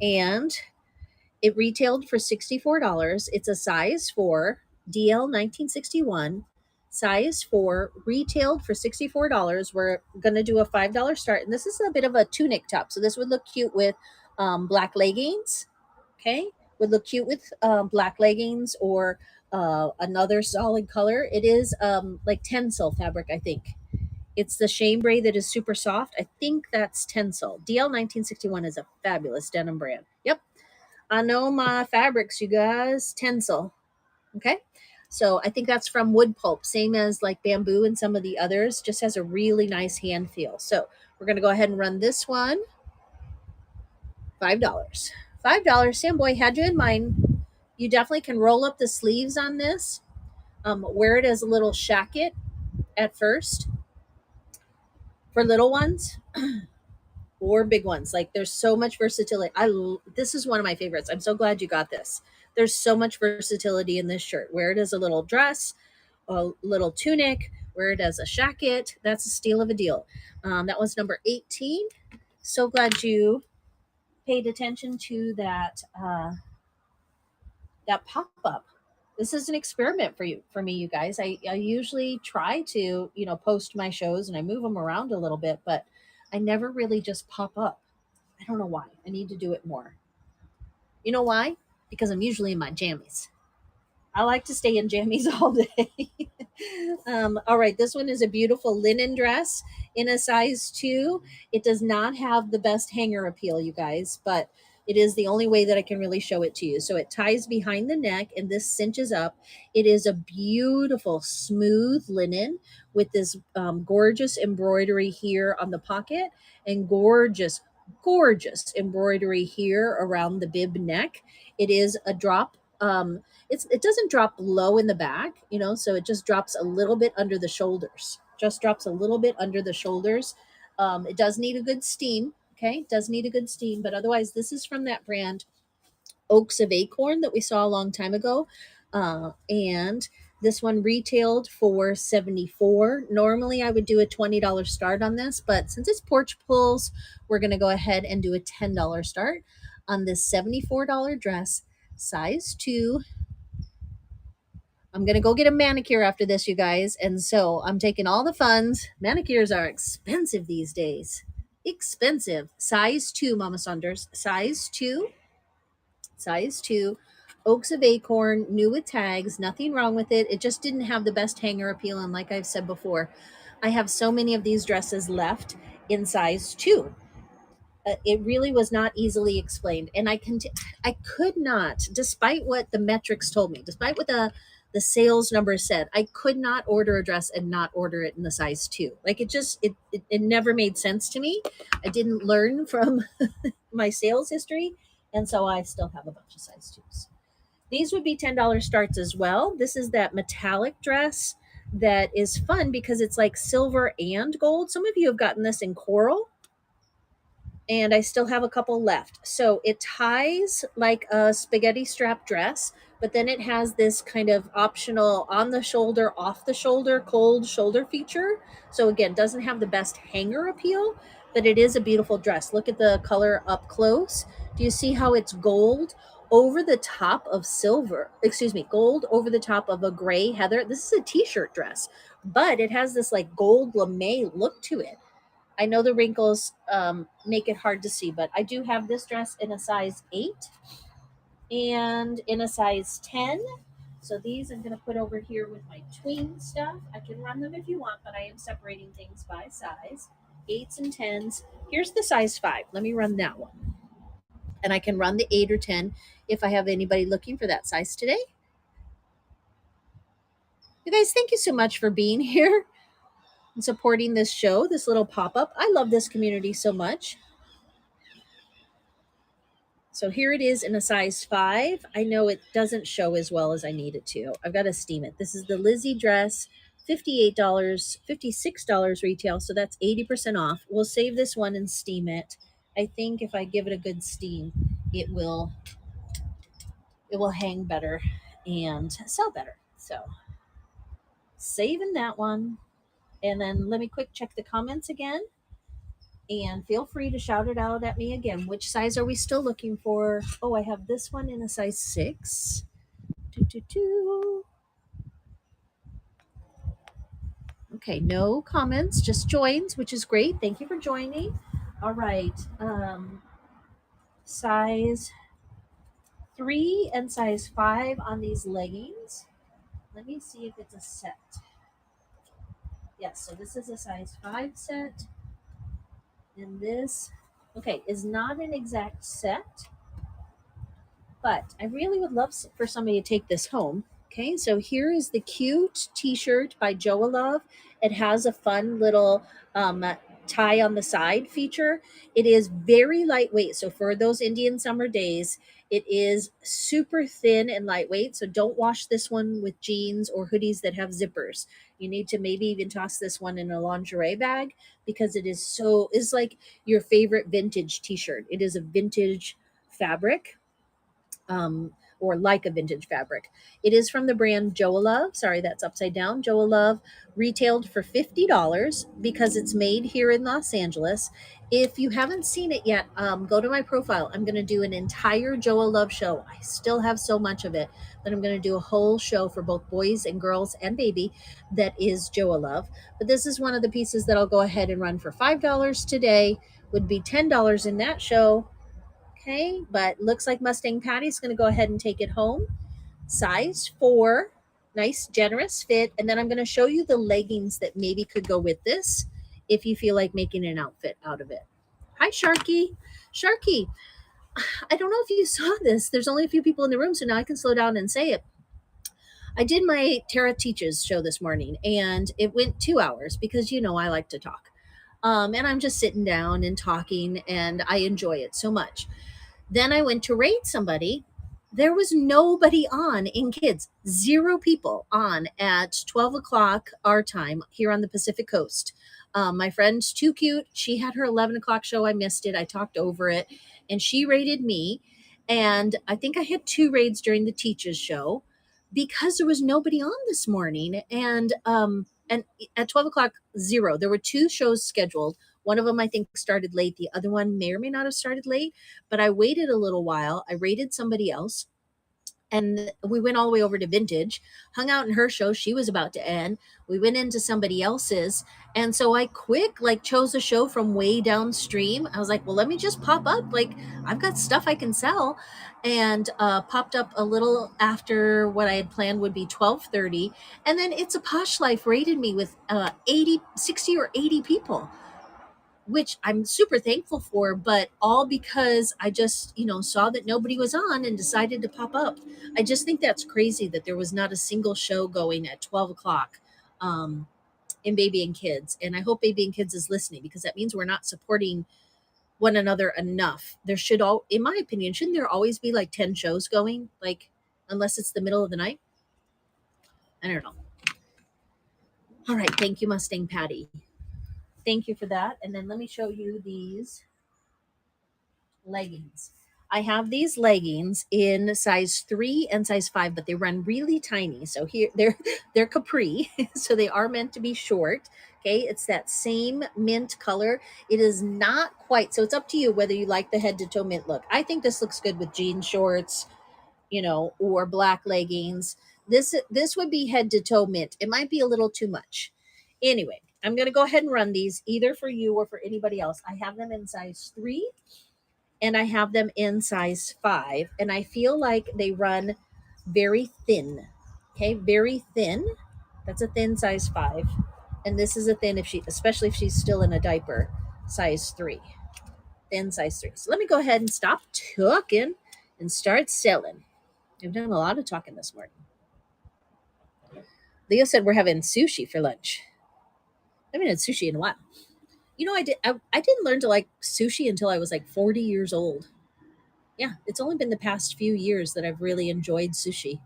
And it retailed for $64. It's a size 4, DL 1961, size 4, retailed for $64. We're going to do a $5 start. And this is a bit of a tunic top. So this would look cute with black leggings. Okay. Would look cute with black leggings or another solid color. It is like Tencel fabric, I think. It's the chambray that is super soft. I think that's Tencel. DL 1961 is a fabulous denim brand. Yep. I know my fabrics, you guys. Tencel. Okay. So I think that's from wood pulp, same as like bamboo and some of the others. Just has a really nice hand feel. So we're going to go ahead and run this one. $5. $5. Sam Boy had you in mind. You definitely can roll up the sleeves on this. Wear it as a little shacket at first for little ones or big ones. Like there's so much versatility. This is one of my favorites. I'm so glad you got this. There's so much versatility in this shirt. Wear it as a little dress, a little tunic, wear it as a shacket. That's a steal of a deal. That was number 18. So glad you paid attention to that pop-up. This is an experiment for me, you guys. I usually try to, post my shows and I move them around a little bit, but I never really just pop up. I don't know why. I need to do it more. You know why? Because I'm usually in my jammies. I like to stay in jammies all day. All right, this one is a beautiful linen dress in a size 2. It does not have the best hanger appeal, you guys, but it is the only way that I can really show it to you. So it ties behind the neck and this cinches up. It is a beautiful, smooth linen with this gorgeous embroidery here on the pocket and gorgeous, gorgeous embroidery here around the bib neck. It is a drop. It doesn't drop low in the back, so it just drops a little bit under the shoulders. Just drops a little bit under the shoulders. It does need a good steam. Okay, it does need a good steam, but otherwise, this is from that brand Oaks of Acorn that we saw a long time ago, and this one retailed for $74. Normally, I would do a $20 start on this, but since it's porch pulls, we're going to go ahead and do a $10 start on this $74 dress, size 2. I'm going to go get a manicure after this, you guys. And so I'm taking all the funds. Manicures are expensive these days. Expensive. Size 2, Mama Saunders. Size 2. Size 2. Oaks of Acorn, new with tags. Nothing wrong with it. It just didn't have the best hanger appeal. And like I've said before, I have so many of these dresses left in size 2. It really was not easily explained, and I could not, despite what the metrics told me, despite what the sales numbers said, I could not order a dress and not order it in the size 2. Like it never made sense to me. I didn't learn from my sales history, and so I still have a bunch of size 2s. These would be $10 starts as well. This is that metallic dress that is fun because it's like silver and gold. Some of you have gotten this in coral, and I still have a couple left. So it ties like a spaghetti strap dress, but then it has this kind of optional on the shoulder, off the shoulder, cold shoulder feature. So again, doesn't have the best hanger appeal, but it is a beautiful dress. Look at the color up close. Do you see how it's gold over the top of silver? Excuse me, gold over the top of a gray heather. This is a t-shirt dress, but it has this like gold lame look to it. I know the wrinkles make it hard to see, but I do have this dress in a size 8 and in a size 10. So these I'm going to put over here with my tween stuff. I can run them if you want, but I am separating things by size. 8s and 10s. Here's the size 5. Let me run that one. and I can run the 8 or 10 if I have anybody looking for that size today. You guys, thank you so much for being here and supporting this show, this little pop-up. I love this community so much. So here it is in a size 5. I know it doesn't show as well as I need it to. I've got to steam it. This is the Lizzie dress, $58, $56 retail, so that's 80% off. We'll save this one and steam it. I think if I give it a good steam, it will hang better and sell better. So saving that one. And then let me quick check the comments again. And feel free to shout it out at me again. Which size are we still looking for? Oh, I have this one in a size 6. Okay, no comments, just joins, which is great. Thank you for joining. All right. Size 3 and size 5 on these leggings. Let me see if it's a set. Yes, so this is a size 5 set. And this, okay, is not an exact set, but I really would love for somebody to take this home. Okay, so here is the cute t-shirt by Joa. It has a fun little tie on the side feature. It is very lightweight. So for those Indian summer days, it is super thin and lightweight. So don't wash this one with jeans or hoodies that have zippers. You need to maybe even toss this one in a lingerie bag because it's like your favorite vintage t-shirt. It is a vintage fabric. Or like a vintage fabric. It is from the brand Joa. Sorry, that's upside down. Joa retailed for $50 because it's made here in Los Angeles. If you haven't seen it yet, go to my profile. I'm going to do an entire Joa show. I still have so much of it that I'm going to do a whole show for both boys and girls and baby that is Joa. But this is one of the pieces that I'll go ahead and run for $5 today. Would be $10 in that show. Okay, but looks like Mustang Patty's going to go ahead and take it home. Size 4, nice, generous fit. And then I'm going to show you the leggings that maybe could go with this if you feel like making an outfit out of it. Hi, Sharky. Sharky, I don't know if you saw this. There's only a few people in the room, so now I can slow down and say it. I did my Tara Teaches show this morning, and it went 2 hours because, I like to talk. And I'm just sitting down and talking, and I enjoy it so much. Then I went to rate somebody. There was nobody on in kids, 0 people on at 12 o'clock our time here on the Pacific Coast. My friend's too cute. She had her 11 o'clock show. I missed it. I talked over it, and she rated me. And I think I had 2 raids during the Teaches show because there was nobody on this morning. And at 12 o'clock, 0. There were 2 shows scheduled. One of them, I think, started late. The other one may or may not have started late, but I waited a little while. I rated somebody else, and we went all the way over to Vintage, hung out in her show. She was about to end. We went into somebody else's, and so I chose a show from way downstream. I was like, well, let me just pop up. I've got stuff I can sell, and popped up a little after what I had planned would be 12:30, and then It's a Posh Life rated me with 60 or 80 people, which I'm super thankful for, but all because I just, saw that nobody was on and decided to pop up. I just think that's crazy that there was not a single show going at 12 o'clock in Baby and Kids. And I hope Baby and Kids is listening, because that means we're not supporting one another enough. There should in my opinion, shouldn't there always be 10 shows going? Unless it's the middle of the night? I don't know. All right. Thank you, Mustang Patty. Thank you for that. And then let me show you these leggings. I have these leggings in size 3 and size 5, but they run really tiny. So here they're capri, so they are meant to be short. Okay, it's that same mint color. It is not quite, so it's up to you whether you like the head to toe mint look. I think this looks good with jean shorts, or black leggings. This would be head to toe mint. It might be a little too much. Anyway, I'm going to go ahead and run these either for you or for anybody else. I have them in size 3 and I have them in size 5. And I feel like they run very thin. Okay, very thin. That's a thin size 5. And this is a thin, especially if she's still in a diaper, size 3. then size 3. So let me go ahead and stop talking and start selling. I've done a lot of talking this morning. Leo said we're having sushi for lunch. I haven't had sushi in a while. You know, I didn't learn to like sushi until I was like 40 years old. Yeah, it's only been the past few years that I've really enjoyed sushi.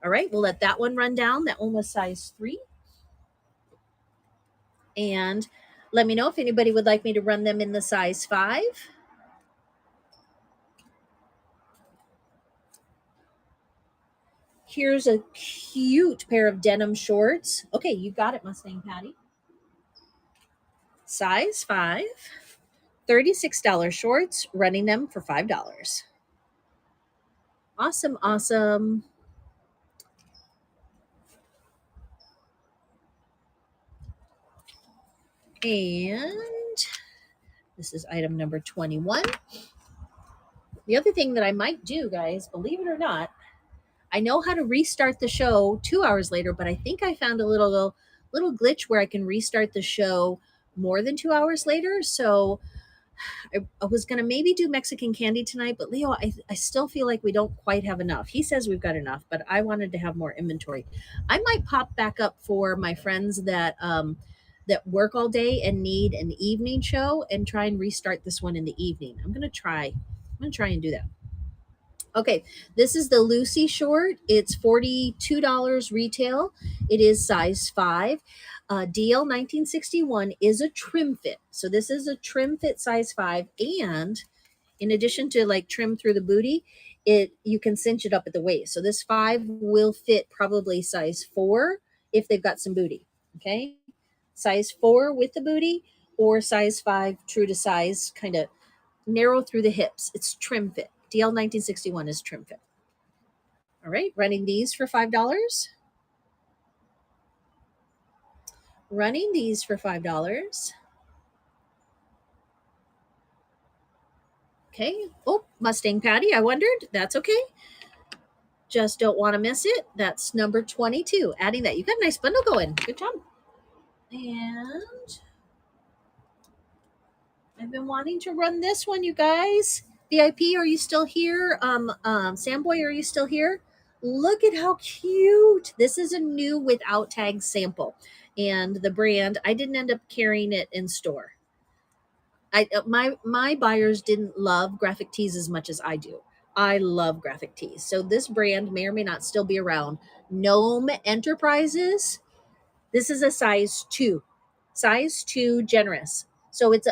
All right, we'll let that one run down. That one was size 3. And let me know if anybody would like me to run them in the size 5. Here's a cute pair of denim shorts. Okay, you got it, Mustang Patty. Size 5, $36 shorts, running them for $5. Awesome, awesome. And this is item number 21. The other thing that I might do, guys, believe it or not, I know how to restart the show 2 hours later, but I think I found a little glitch where I can restart the show more than 2 hours later. So I was going to maybe do Mexican candy tonight, but Leo, I still feel like we don't quite have enough. He says we've got enough, but I wanted to have more inventory. I might pop back up for my friends that that work all day and need an evening show and try and restart this one in the evening. I'm going to try and do that. Okay, this is the Lucy short. It's $42 retail. It is size 5. DL 1961 is a trim fit. So this is a trim fit size 5. And in addition to like trim through the booty, you can cinch it up at the waist. So this 5 will fit probably size 4 if they've got some booty. Okay, size 4 with the booty, or size 5 true to size, kind of narrow through the hips. It's trim fit. DL 1961 is trim fit. All right, running these for $5. Running these for $5. Okay. Oh, Mustang Patty, I wondered. That's okay. Just don't want to miss it. That's number 22. Adding that. You got a nice bundle going. Good job. And I've been wanting to run this one, you guys. VIP, are you still here? Samboy, are you still here? Look at how cute. This is a new without tag sample. And the brand, I didn't end up carrying it in store. My buyers didn't love graphic tees as much as I do. I love graphic tees. So this brand may or may not still be around. Gnome Enterprises. This is a size 2 generous. So it's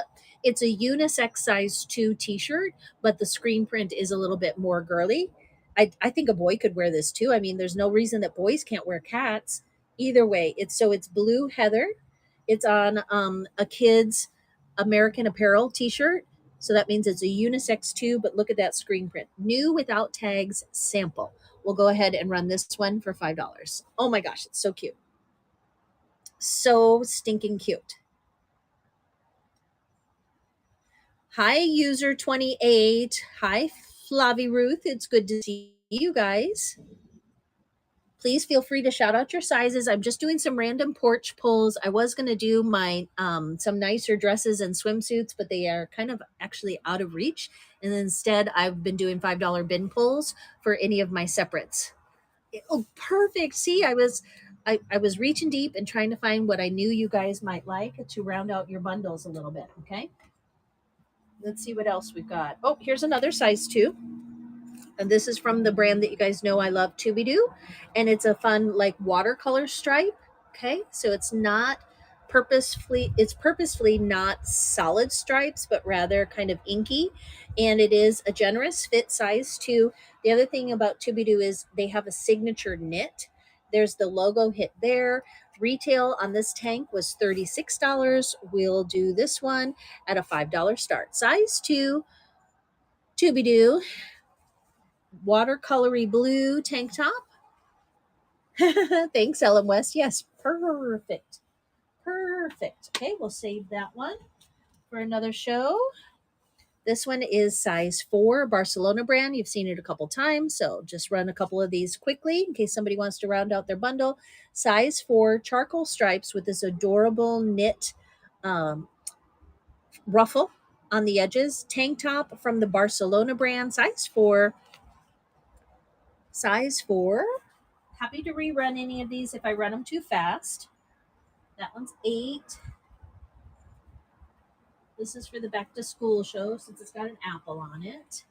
a unisex size 2 t-shirt, but the screen print is a little bit more girly. I think a boy could wear this too. I mean, there's no reason that boys can't wear cats. Either way, it's blue heather. It's on a kid's American Apparel t-shirt. So that means it's a unisex too, but look at that screen print. New without tags sample. We'll go ahead and run this one for $5. Oh my gosh, it's so cute. So stinking cute. Hi, user 28. Hi, Flavie Ruth. It's good to see you guys. Please feel free to shout out your sizes. I'm just doing some random porch pulls. I was going to do my some nicer dresses and swimsuits, but they are kind of actually out of reach. And instead, I've been doing $5 bin pulls for any of my separates. Oh, perfect. See, I was reaching deep and trying to find what I knew you guys might like to round out your bundles a little bit. Okay. Let's see what else we've got. Oh, here's another size 2. And this is from the brand that you guys know I love, Doo. And it's a fun like watercolor stripe. Okay. So it's purposefully not solid stripes, but rather kind of inky. And it is a generous fit size 2. The other thing about Doo is they have a signature knit. There's the logo hit there. Retail on this tank was $36. We'll do this one at a $5 start. Size 2, Doo. Watercolory blue tank top. Thanks, Ellen West. Yes, perfect. Perfect. Okay, we'll save that one for another show. This one is size 4, Barcelona brand. You've seen it a couple times, so just run a couple of these quickly in case somebody wants to round out their bundle. Size 4, charcoal stripes with this adorable knit ruffle on the edges. Tank top from the Barcelona brand, size 4. Size 4. Happy to rerun any of these if I run them too fast. That one's 8. This is for the back to school show since it's got an apple on it.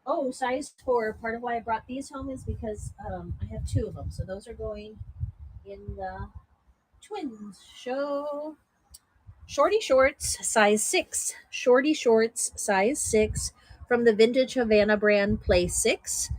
Oh, size 4. Part of why I brought these home is because I have 2 of them. So those are going in the twins show. Shorty shorts, size 6. Shorty shorts, size 6 from the Vintage Havana brand, Play 6.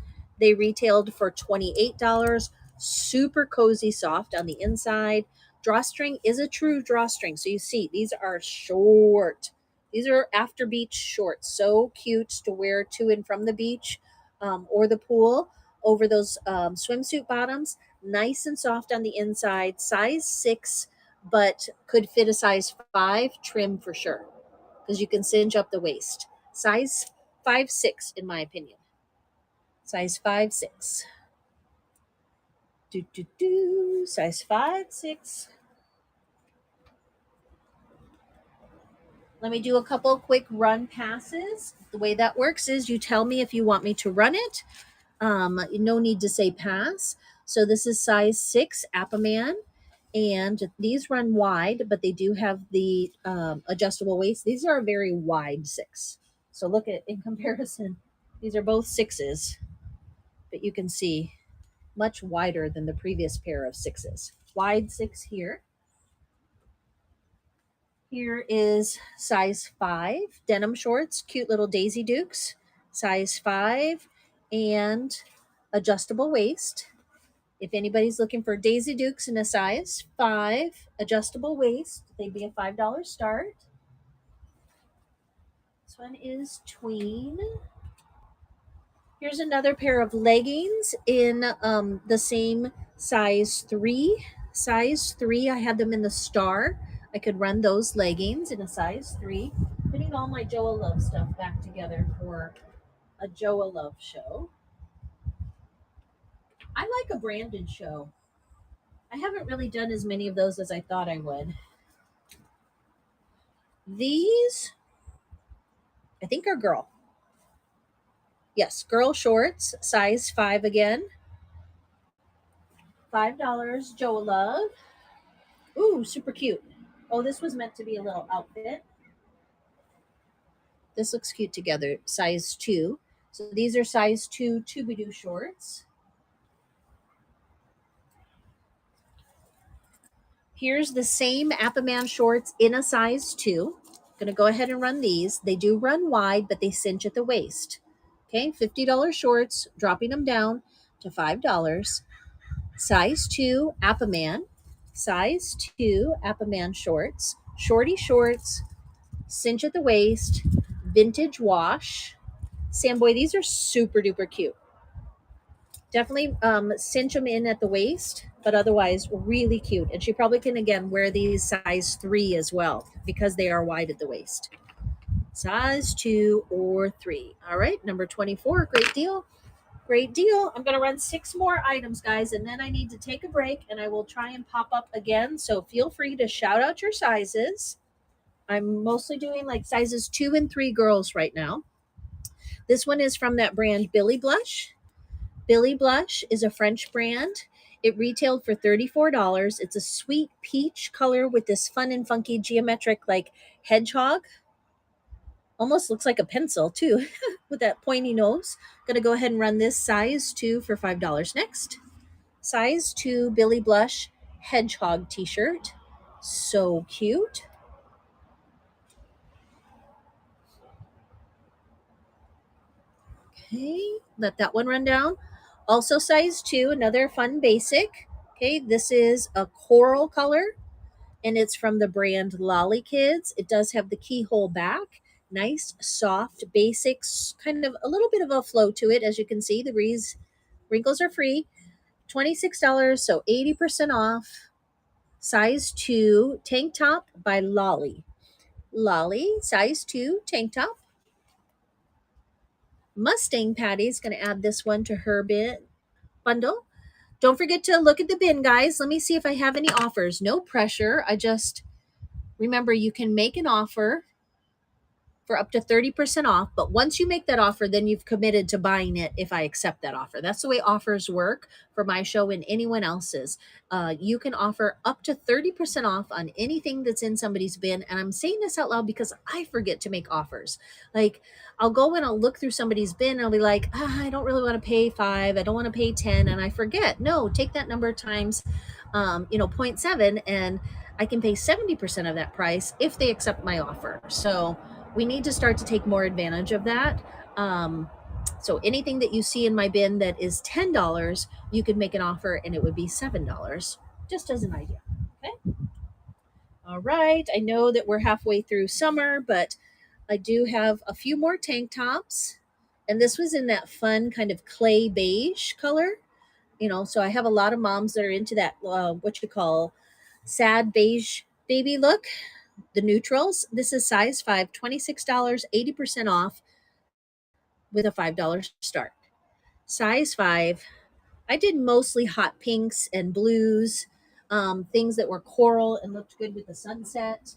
They retailed for $28. Super cozy, soft on the inside. Drawstring is a true drawstring. So you see, these are short. These are after beach shorts. So cute to wear to and from the beach or the pool over those swimsuit bottoms. Nice and soft on the inside. Size 6, but could fit a size 5 trim for sure because you can cinch up the waist. Size 5'6" in my opinion. Size 5'6". Size 5'6". Let me do a couple quick run passes. The way that works is you tell me if you want me to run it. No need to say pass. So this is size 6 Appaman. And these run wide, but they do have the adjustable waist. These are a very wide 6. So look at in comparison, these are both 6s, but you can see much wider than the previous pair of 6s. Wide 6 here. Here is size 5 denim shorts, cute little Daisy Dukes, size 5 and adjustable waist. If anybody's looking for Daisy Dukes in a size 5 adjustable waist, they'd be a $5 start. This one is tween. Here's another pair of leggings in the same size 3. Size 3, I had them in the star. I could run those leggings in a size 3. Putting all my Joa Love stuff back together for a Joa Love show. I like a branded show. I haven't really done as many of those as I thought I would. These, I think, are girl. Yes, girl shorts, size 5 again. $5, Joa Love. Ooh, super cute. Oh, this was meant to be a little outfit. This looks cute together, size 2. So these are size 2 Tubidoo shorts. Here's the same Appaman shorts in a size 2. Going to go ahead and run these. They do run wide, but they cinch at the waist. Okay, $50 shorts, dropping them down to $5. Size 2 Appaman. Size 2 Appaman shorts. Shorty shorts, cinch at the waist, vintage wash. Samboy, these are super duper cute. Definitely cinch them in at the waist, but otherwise really cute. And she probably can, again, wear these size 3 as well because they are wide at the waist. Size 2 or 3. All right, number 24, great deal. Great deal. I'm going to run 6 more items, guys, and then I need to take a break, and I will try and pop up again. So feel free to shout out your sizes. I'm mostly doing like sizes 2 and 3 girls right now. This one is from that brand Billy Blush. Billy Blush is a French brand. It retailed for $34. It's a sweet peach color with this fun and funky geometric like hedgehog. Almost looks like a pencil too with that pointy nose. Gonna go ahead and run this size 2 for $5 next. Size 2 Billy Blush hedgehog t-shirt. So cute. Okay, let that one run down. Also size 2, another fun basic. Okay, this is a coral color and it's from the brand Lolly Kids. It does have the keyhole back. Nice, soft, basics, kind of a little bit of a flow to it. As you can see, the wrinkles are free. $26, so 80% off. Size 2 tank top by Lolly. Lolly, size 2 tank top. Mustang Patty's going to add this one to her bundle. Don't forget to look at the bin, guys. Let me see if I have any offers. No pressure. I just remember, you can make an offer for up to 30% off. But once you make that offer, then you've committed to buying it if I accept that offer. That's the way offers work for my show and anyone else's. You can offer up to 30% off on anything that's in somebody's bin. And I'm saying this out loud because I forget to make offers. Like, I'll go and I'll look through somebody's bin and I'll be like, I don't really want to pay 5. I don't want to pay 10. And I forget. No, take that number times, zero point 0.7, and I can pay 70% of that price if they accept my offer. So we need to start to take more advantage of that. So anything that you see in my bin that is $10, you could make an offer and it would be $7, just as an idea. Okay. All right. I know that we're halfway through summer, but I do have a few more tank tops. And this was in that fun kind of clay beige color. So I have a lot of moms that are into that, what you call sad beige baby look. The neutrals. This is size 5, $26, 80% off with a $5 start. Size 5. I did mostly hot pinks and blues, things that were coral and looked good with the sunset.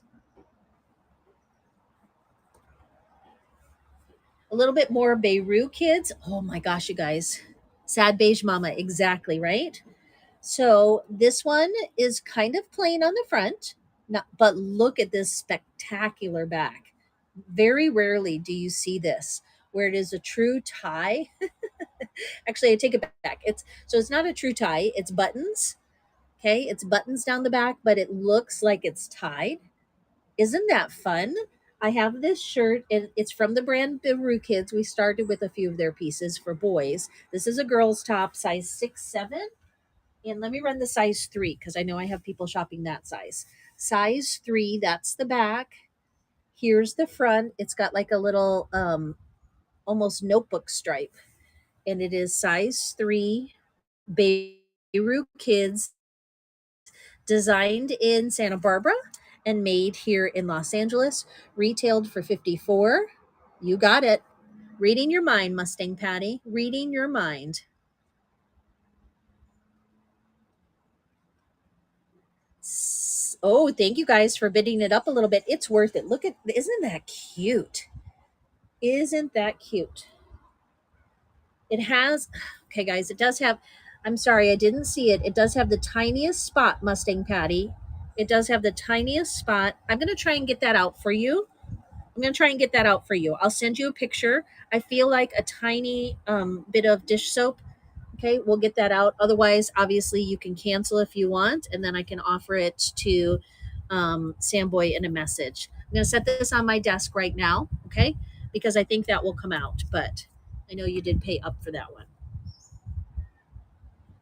A little bit more Beirut kids. Oh my gosh, you guys. Sad beige mama, exactly, right? So this one is kind of plain on the front, but look at this spectacular back. Very rarely do you see this where it is a true tie. Actually, I take it back. It's not a true tie. It's buttons. Okay, it's buttons down the back, but it looks like it's tied. Isn't that fun? I have this shirt, and it's from the brand Beirut Kids. We started with a few of their pieces for boys. This is a girl's top, size 6, 7. And let me run the size 3 because I know I have people shopping that size. Size 3, that's the back. Here's the front. It's got like a little almost notebook stripe. And it is size 3, Beirut Kids, designed in Santa Barbara and made here in Los Angeles, retailed for $54. You got it. Reading your mind, Mustang Patty. Reading your mind. Oh, thank you guys for bidding it up a little bit. It's worth it. Look at, isn't that cute? Isn't that cute? It has, okay, guys, it does have, I'm sorry, I didn't see it. It does have the tiniest spot, Mustang Patty. It does have the tiniest spot. I'm going to try and get that out for you. I'll send you a picture. I feel like a tiny bit of dish soap. Okay, we'll get that out. Otherwise, obviously, you can cancel if you want, and then I can offer it to Samboy in a message. I'm going to set this on my desk right now, okay, because I think that will come out. But I know you did pay up for that one.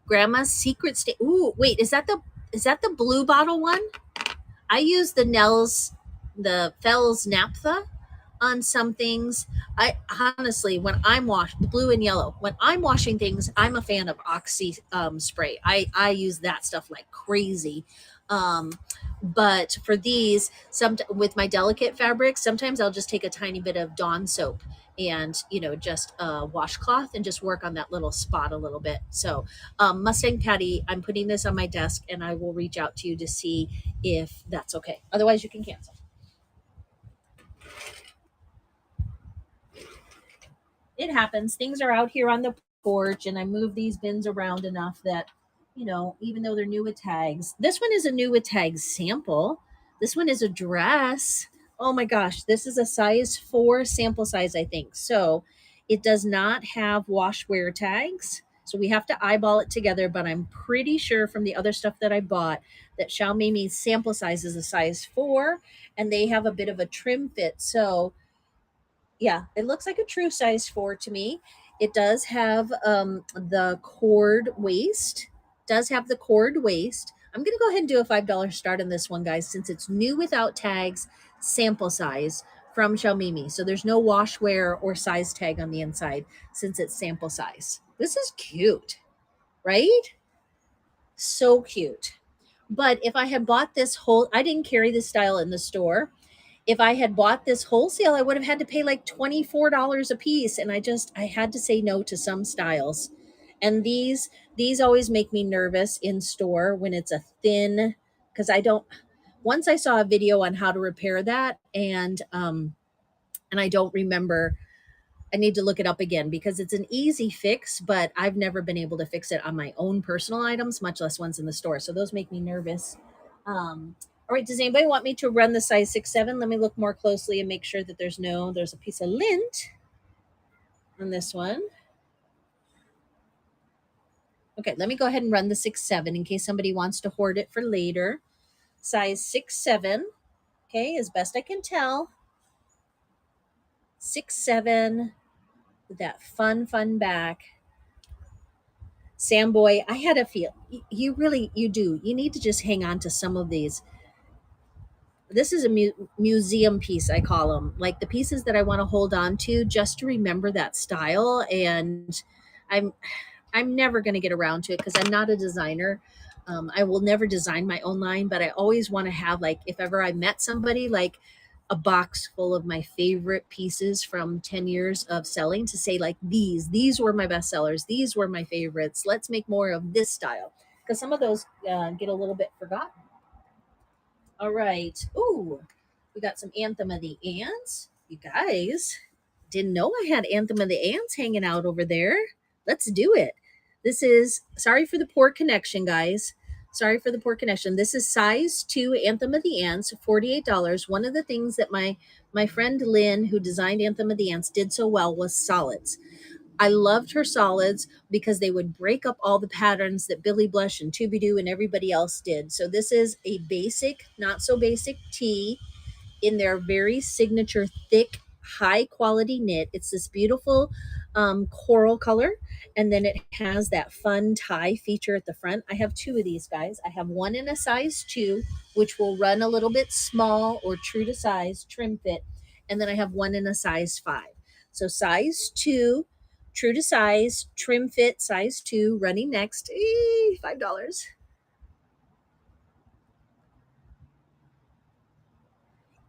Grandma's secret state. Ooh, wait, is that the blue bottle one? I use the Fells Naphtha on some things. I honestly, when I'm the blue and yellow, when I'm washing things, I'm a fan of Oxy spray. I use that stuff like crazy. But for these, with my delicate fabrics, sometimes I'll just take a tiny bit of Dawn soap and just a washcloth and just work on that little spot a little bit. So Mustang Patty, I'm putting this on my desk and I will reach out to you to see if that's okay. Otherwise you can cancel. It happens. Things are out here on the porch and I move these bins around enough that, even though they're new with tags, this one is a new with tags sample. This one is a dress. Oh my gosh, this is a size 4 sample size, I think. So it does not have wash wear tags. So we have to eyeball it together, but I'm pretty sure from the other stuff that I bought that Xiaomimi's sample size is a size 4 and they have a bit of a trim fit. So yeah, it looks like a true size 4 to me. It does have the cord waist. I'm going to go ahead and do a $5 start on this one, guys, since it's new without tags, sample size from Xiaomimi. So there's no wash wear or size tag on the inside since it's sample size. This is cute, right? So cute. But if I had bought this I didn't carry this style in the store. If I had bought this wholesale, I would have had to pay like $24 a piece. And I had to say no to some styles. And these always make me nervous in store when it's a thin, because once I saw a video on how to repair that, and I don't remember. I need to look it up again because it's an easy fix, but I've never been able to fix it on my own personal items, much less ones in the store. So those make me nervous. All right, does anybody want me to run the size 6'7"? Let me look more closely and make sure that there's a piece of lint on this one. Okay, let me go ahead and run the 6'7" in case somebody wants to hoard it for later. Size 6'7", okay, as best I can tell. 6'7", with that fun back. Sam Boy, I had a feel. You do. You need to just hang on to some of these. This is a museum piece, I call them, like the pieces that I want to hold on to just to remember that style. And I'm I'm never going to get around to it because I'm not a designer. I will never design my own line, but I always want to have, like, if ever I met somebody, like a box full of my favorite pieces from 10 years of selling to say, like, these were my best sellers. These were my favorites. Let's make more of this style because some of those get a little bit forgotten. All right. Ooh, we got some Anthem of the Ants. You guys didn't know I had Anthem of the Ants hanging out over there. Let's do it. This is, sorry for the poor connection, guys. Sorry for the poor connection. This is size 2 Anthem of the Ants, $48. One of the things that my friend Lynn, who designed Anthem of the Ants, did so well was solids. I loved her solids because they would break up all the patterns that Billy Blush and Tooby Doo and everybody else did. So this is a basic, not so basic tee in their very signature thick, high quality knit. It's this beautiful coral color, and then it has that fun tie feature at the front. I have two of these, guys. I have one in a size 2, which will run a little bit small or true to size, trim fit, and then I have one in a size 5. So size 2, true to size, trim fit, size 2, running next. $5.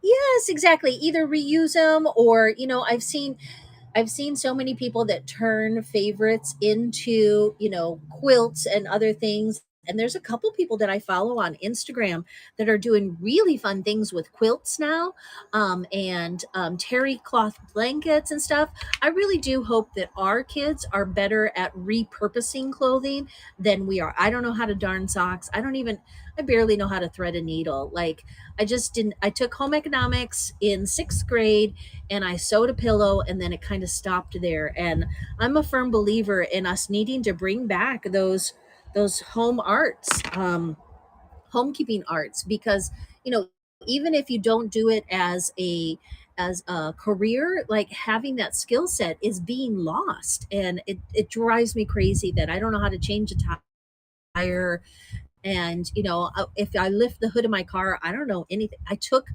Yes, exactly. Either reuse them or, I've seen so many people that turn favorites into, quilts and other things. And there's a couple people that I follow on Instagram that are doing really fun things with quilts now, and terry cloth blankets and stuff. I really do hope that our kids are better at repurposing clothing than we are. I don't know how to darn socks. I barely know how to thread a needle. Like, I just didn't. I took home economics in 6th grade and I sewed a pillow and then it kind of stopped there. And I'm a firm believer in us needing to bring back those home arts, homekeeping arts, because even if you don't do it as a career, like having that skill set is being lost, and it drives me crazy that I don't know how to change a tire. And if I lift the hood of my car, I don't know anything. I took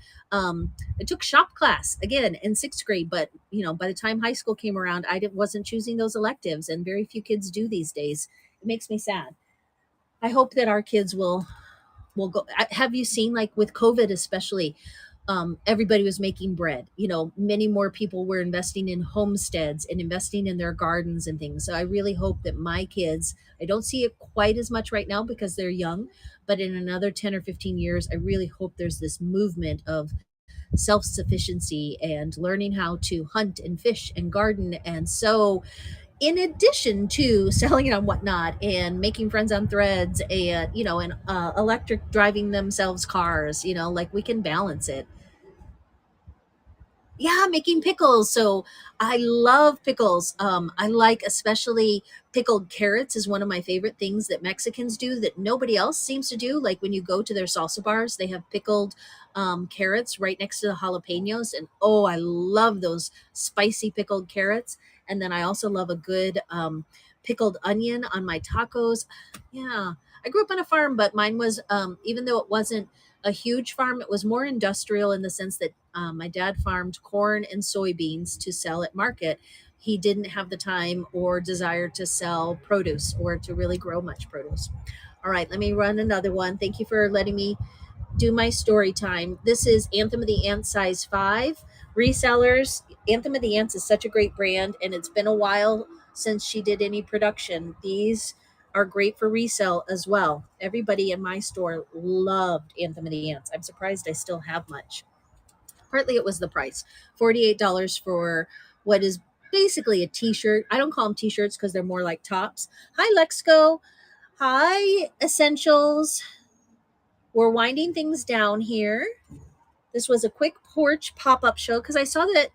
shop class again in 6th grade, but by the time high school came around, wasn't choosing those electives, and very few kids do these days. It makes me sad. I hope that our kids will go. Have you seen, like, with COVID especially, everybody was making bread. Many more people were investing in homesteads and investing in their gardens and things. So I really hope that my kids, I don't see it quite as much right now because they're young, but in another 10 or 15 years, I really hope there's this movement of self-sufficiency and learning how to hunt and fish and garden and sew, in addition to selling it on Whatnot and making friends on Threads, and electric driving themselves cars. Like, we can balance it. Yeah, making pickles. So I love pickles. I like, especially, pickled carrots is one of my favorite things that Mexicans do that nobody else seems to do. Like, when you go to their salsa bars, they have pickled carrots right next to the jalapenos, and oh, I love those spicy pickled carrots. And then I also love a good pickled onion on my tacos. Yeah, I grew up on a farm, but mine was, even though it wasn't a huge farm, it was more industrial in the sense that my dad farmed corn and soybeans to sell at market. He didn't have the time or desire to sell produce or to really grow much produce. All right, let me run another one. Thank you for letting me do my story time. This is Anthem of the Ants size 5. Resellers, Anthem of the Ants is such a great brand, and it's been a while since she did any production. These are great for resale as well. Everybody in my store loved Anthem of the Ants. I'm surprised I still have much. Partly it was the price, $48 for what is basically a t-shirt. I don't call them t-shirts because they're more like tops. Hi, Lexco. Hi, Essentials. We're winding things down here. This was a quick porch pop-up show because I saw that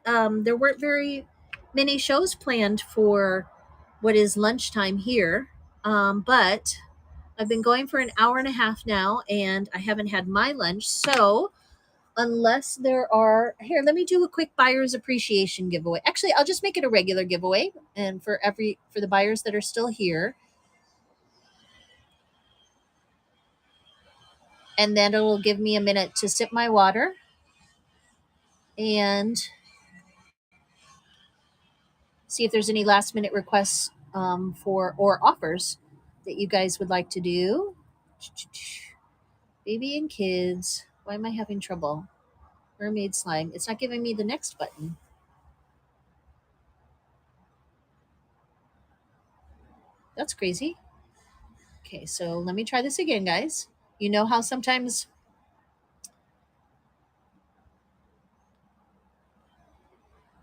there weren't very many shows planned for what is lunchtime here. But I've been going for an hour and a half now, and I haven't had my lunch. So unless there are here, let me do a quick buyer's appreciation giveaway. Actually, I'll just make it a regular giveaway, and for the buyers that are still here, and then it'll give me a minute to sip my water and see if there's any last minute requests for or offers that you guys would like to do. Baby and kids. Why am I having trouble? Mermaid slime. It's not giving me the next button. That's crazy. Okay, so let me try this again, guys. You know how sometimes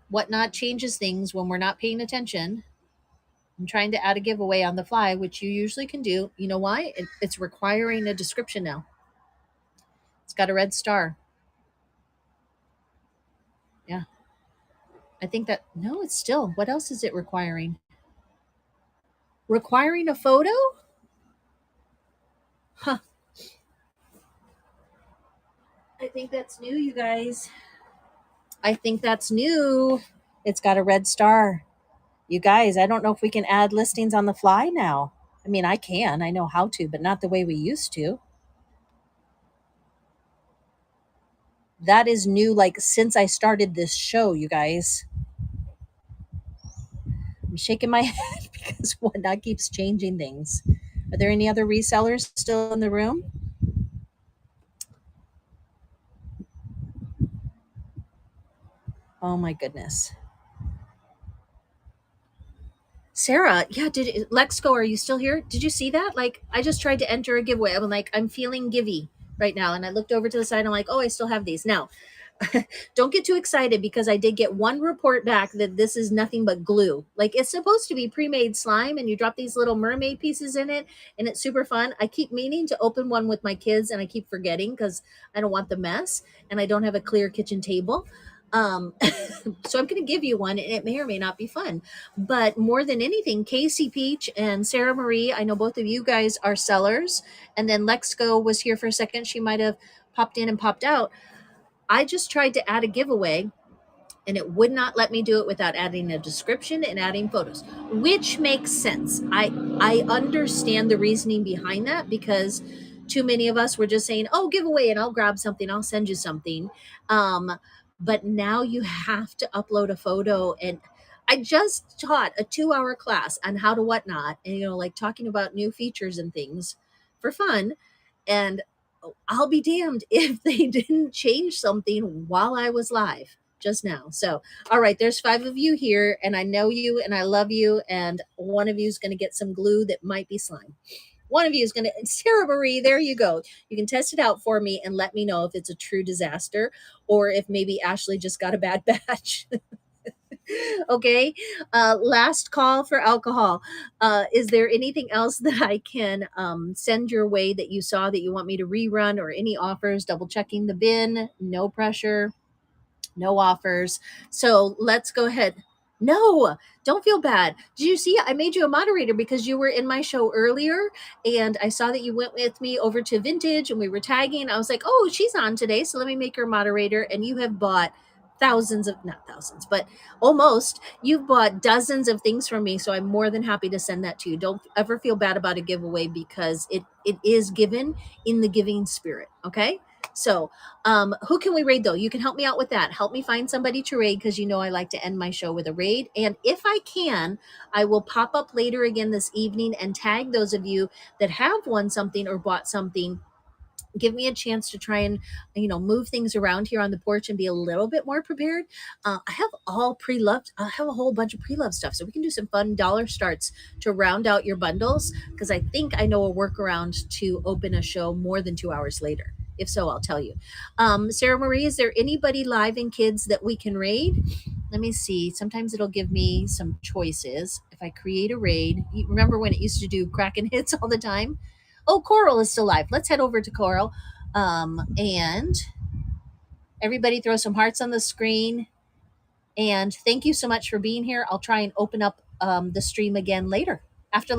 whatnot changes things when we're not paying attention. I'm trying to add a giveaway on the fly, which you usually can do. You know why? It's requiring a description now. It's got a red star. Yeah. I think that, no, it's still, what else is it requiring? Requiring a photo? Huh. I think that's new, you guys. I think that's new. It's got a red star. You guys, I don't know if we can add listings on the fly now. I mean, I can. I know how to, but not the way we used to. That is new, like since I started this show, you guys. I'm shaking my head because whatnot keeps changing things. Are there any other resellers still in the room? Oh my goodness. Sarah, yeah, Lexco, are you still here? Did you see that? Like, I just tried to enter a giveaway. I'm like, I'm feeling givey right now. And I looked over to the side and I'm like, oh, I still have these. Now, don't get too excited because I did get one report back that this is nothing but glue. Like it's supposed to be pre-made slime and you drop these little mermaid pieces in it and it's super fun. I keep meaning to open one with my kids and I keep forgetting because I don't want the mess and I don't have a clear kitchen table. So I'm going to give you one and it may or may not be fun. But more than anything, Casey Peach and Sarah Marie, I know both of you guys are sellers. And then Lexco was here for a second. She might have popped in and popped out. I just tried to add a giveaway and it would not let me do it without adding a description and adding photos, which makes sense. I understand the reasoning behind that because too many of us were just saying, oh, giveaway and I'll grab something, I'll send you something. But now you have to upload a photo. And I just taught a 2-hour class on how to whatnot and, like talking about new features and things for fun. And I'll be damned if they didn't change something while I was live just now. So, all right, there's 5 of you here, and I know you and I love you. And one of you is going to get some glue that might be slime. One of you is going to, Sarah Marie, there you go. You can test it out for me and let me know if it's a true disaster or if maybe Ashley just got a bad batch. Okay. Last call for alcohol. Is there anything else that I can send your way that you saw that you want me to rerun or any offers? Double checking the bin. No pressure. No offers. So let's go ahead. No, don't feel bad. Did you see? I made you a moderator because you were in my show earlier and I saw that you went with me over to Vintage and we were tagging. I was like, oh, she's on today. So let me make her a moderator. And you have bought not thousands, but almost. You've bought dozens of things from me. So I'm more than happy to send that to you. Don't ever feel bad about a giveaway because it is given in the giving spirit. Okay. So who can we raid though? You can help me out with that. Help me find somebody to raid because I like to end my show with a raid. And if I can, I will pop up later again this evening and tag those of you that have won something or bought something give me a chance to try and move things around here on the porch and be a little bit more prepared. I have all pre-loved. I have a whole bunch of pre-loved stuff, so we can do some fun dollar starts to round out your bundles, because I think I know a workaround to open a show more than 2 hours later. If so, I'll tell you. Sarah Marie, is there anybody live in kids that we can raid? Let me see. Sometimes it'll give me some choices. If I create a raid, remember when it used to do Kraken hits all the time? Oh, Coral is still live. Let's head over to Coral. And everybody throw some hearts on the screen. And thank you so much for being here. I'll try and open up the stream again later after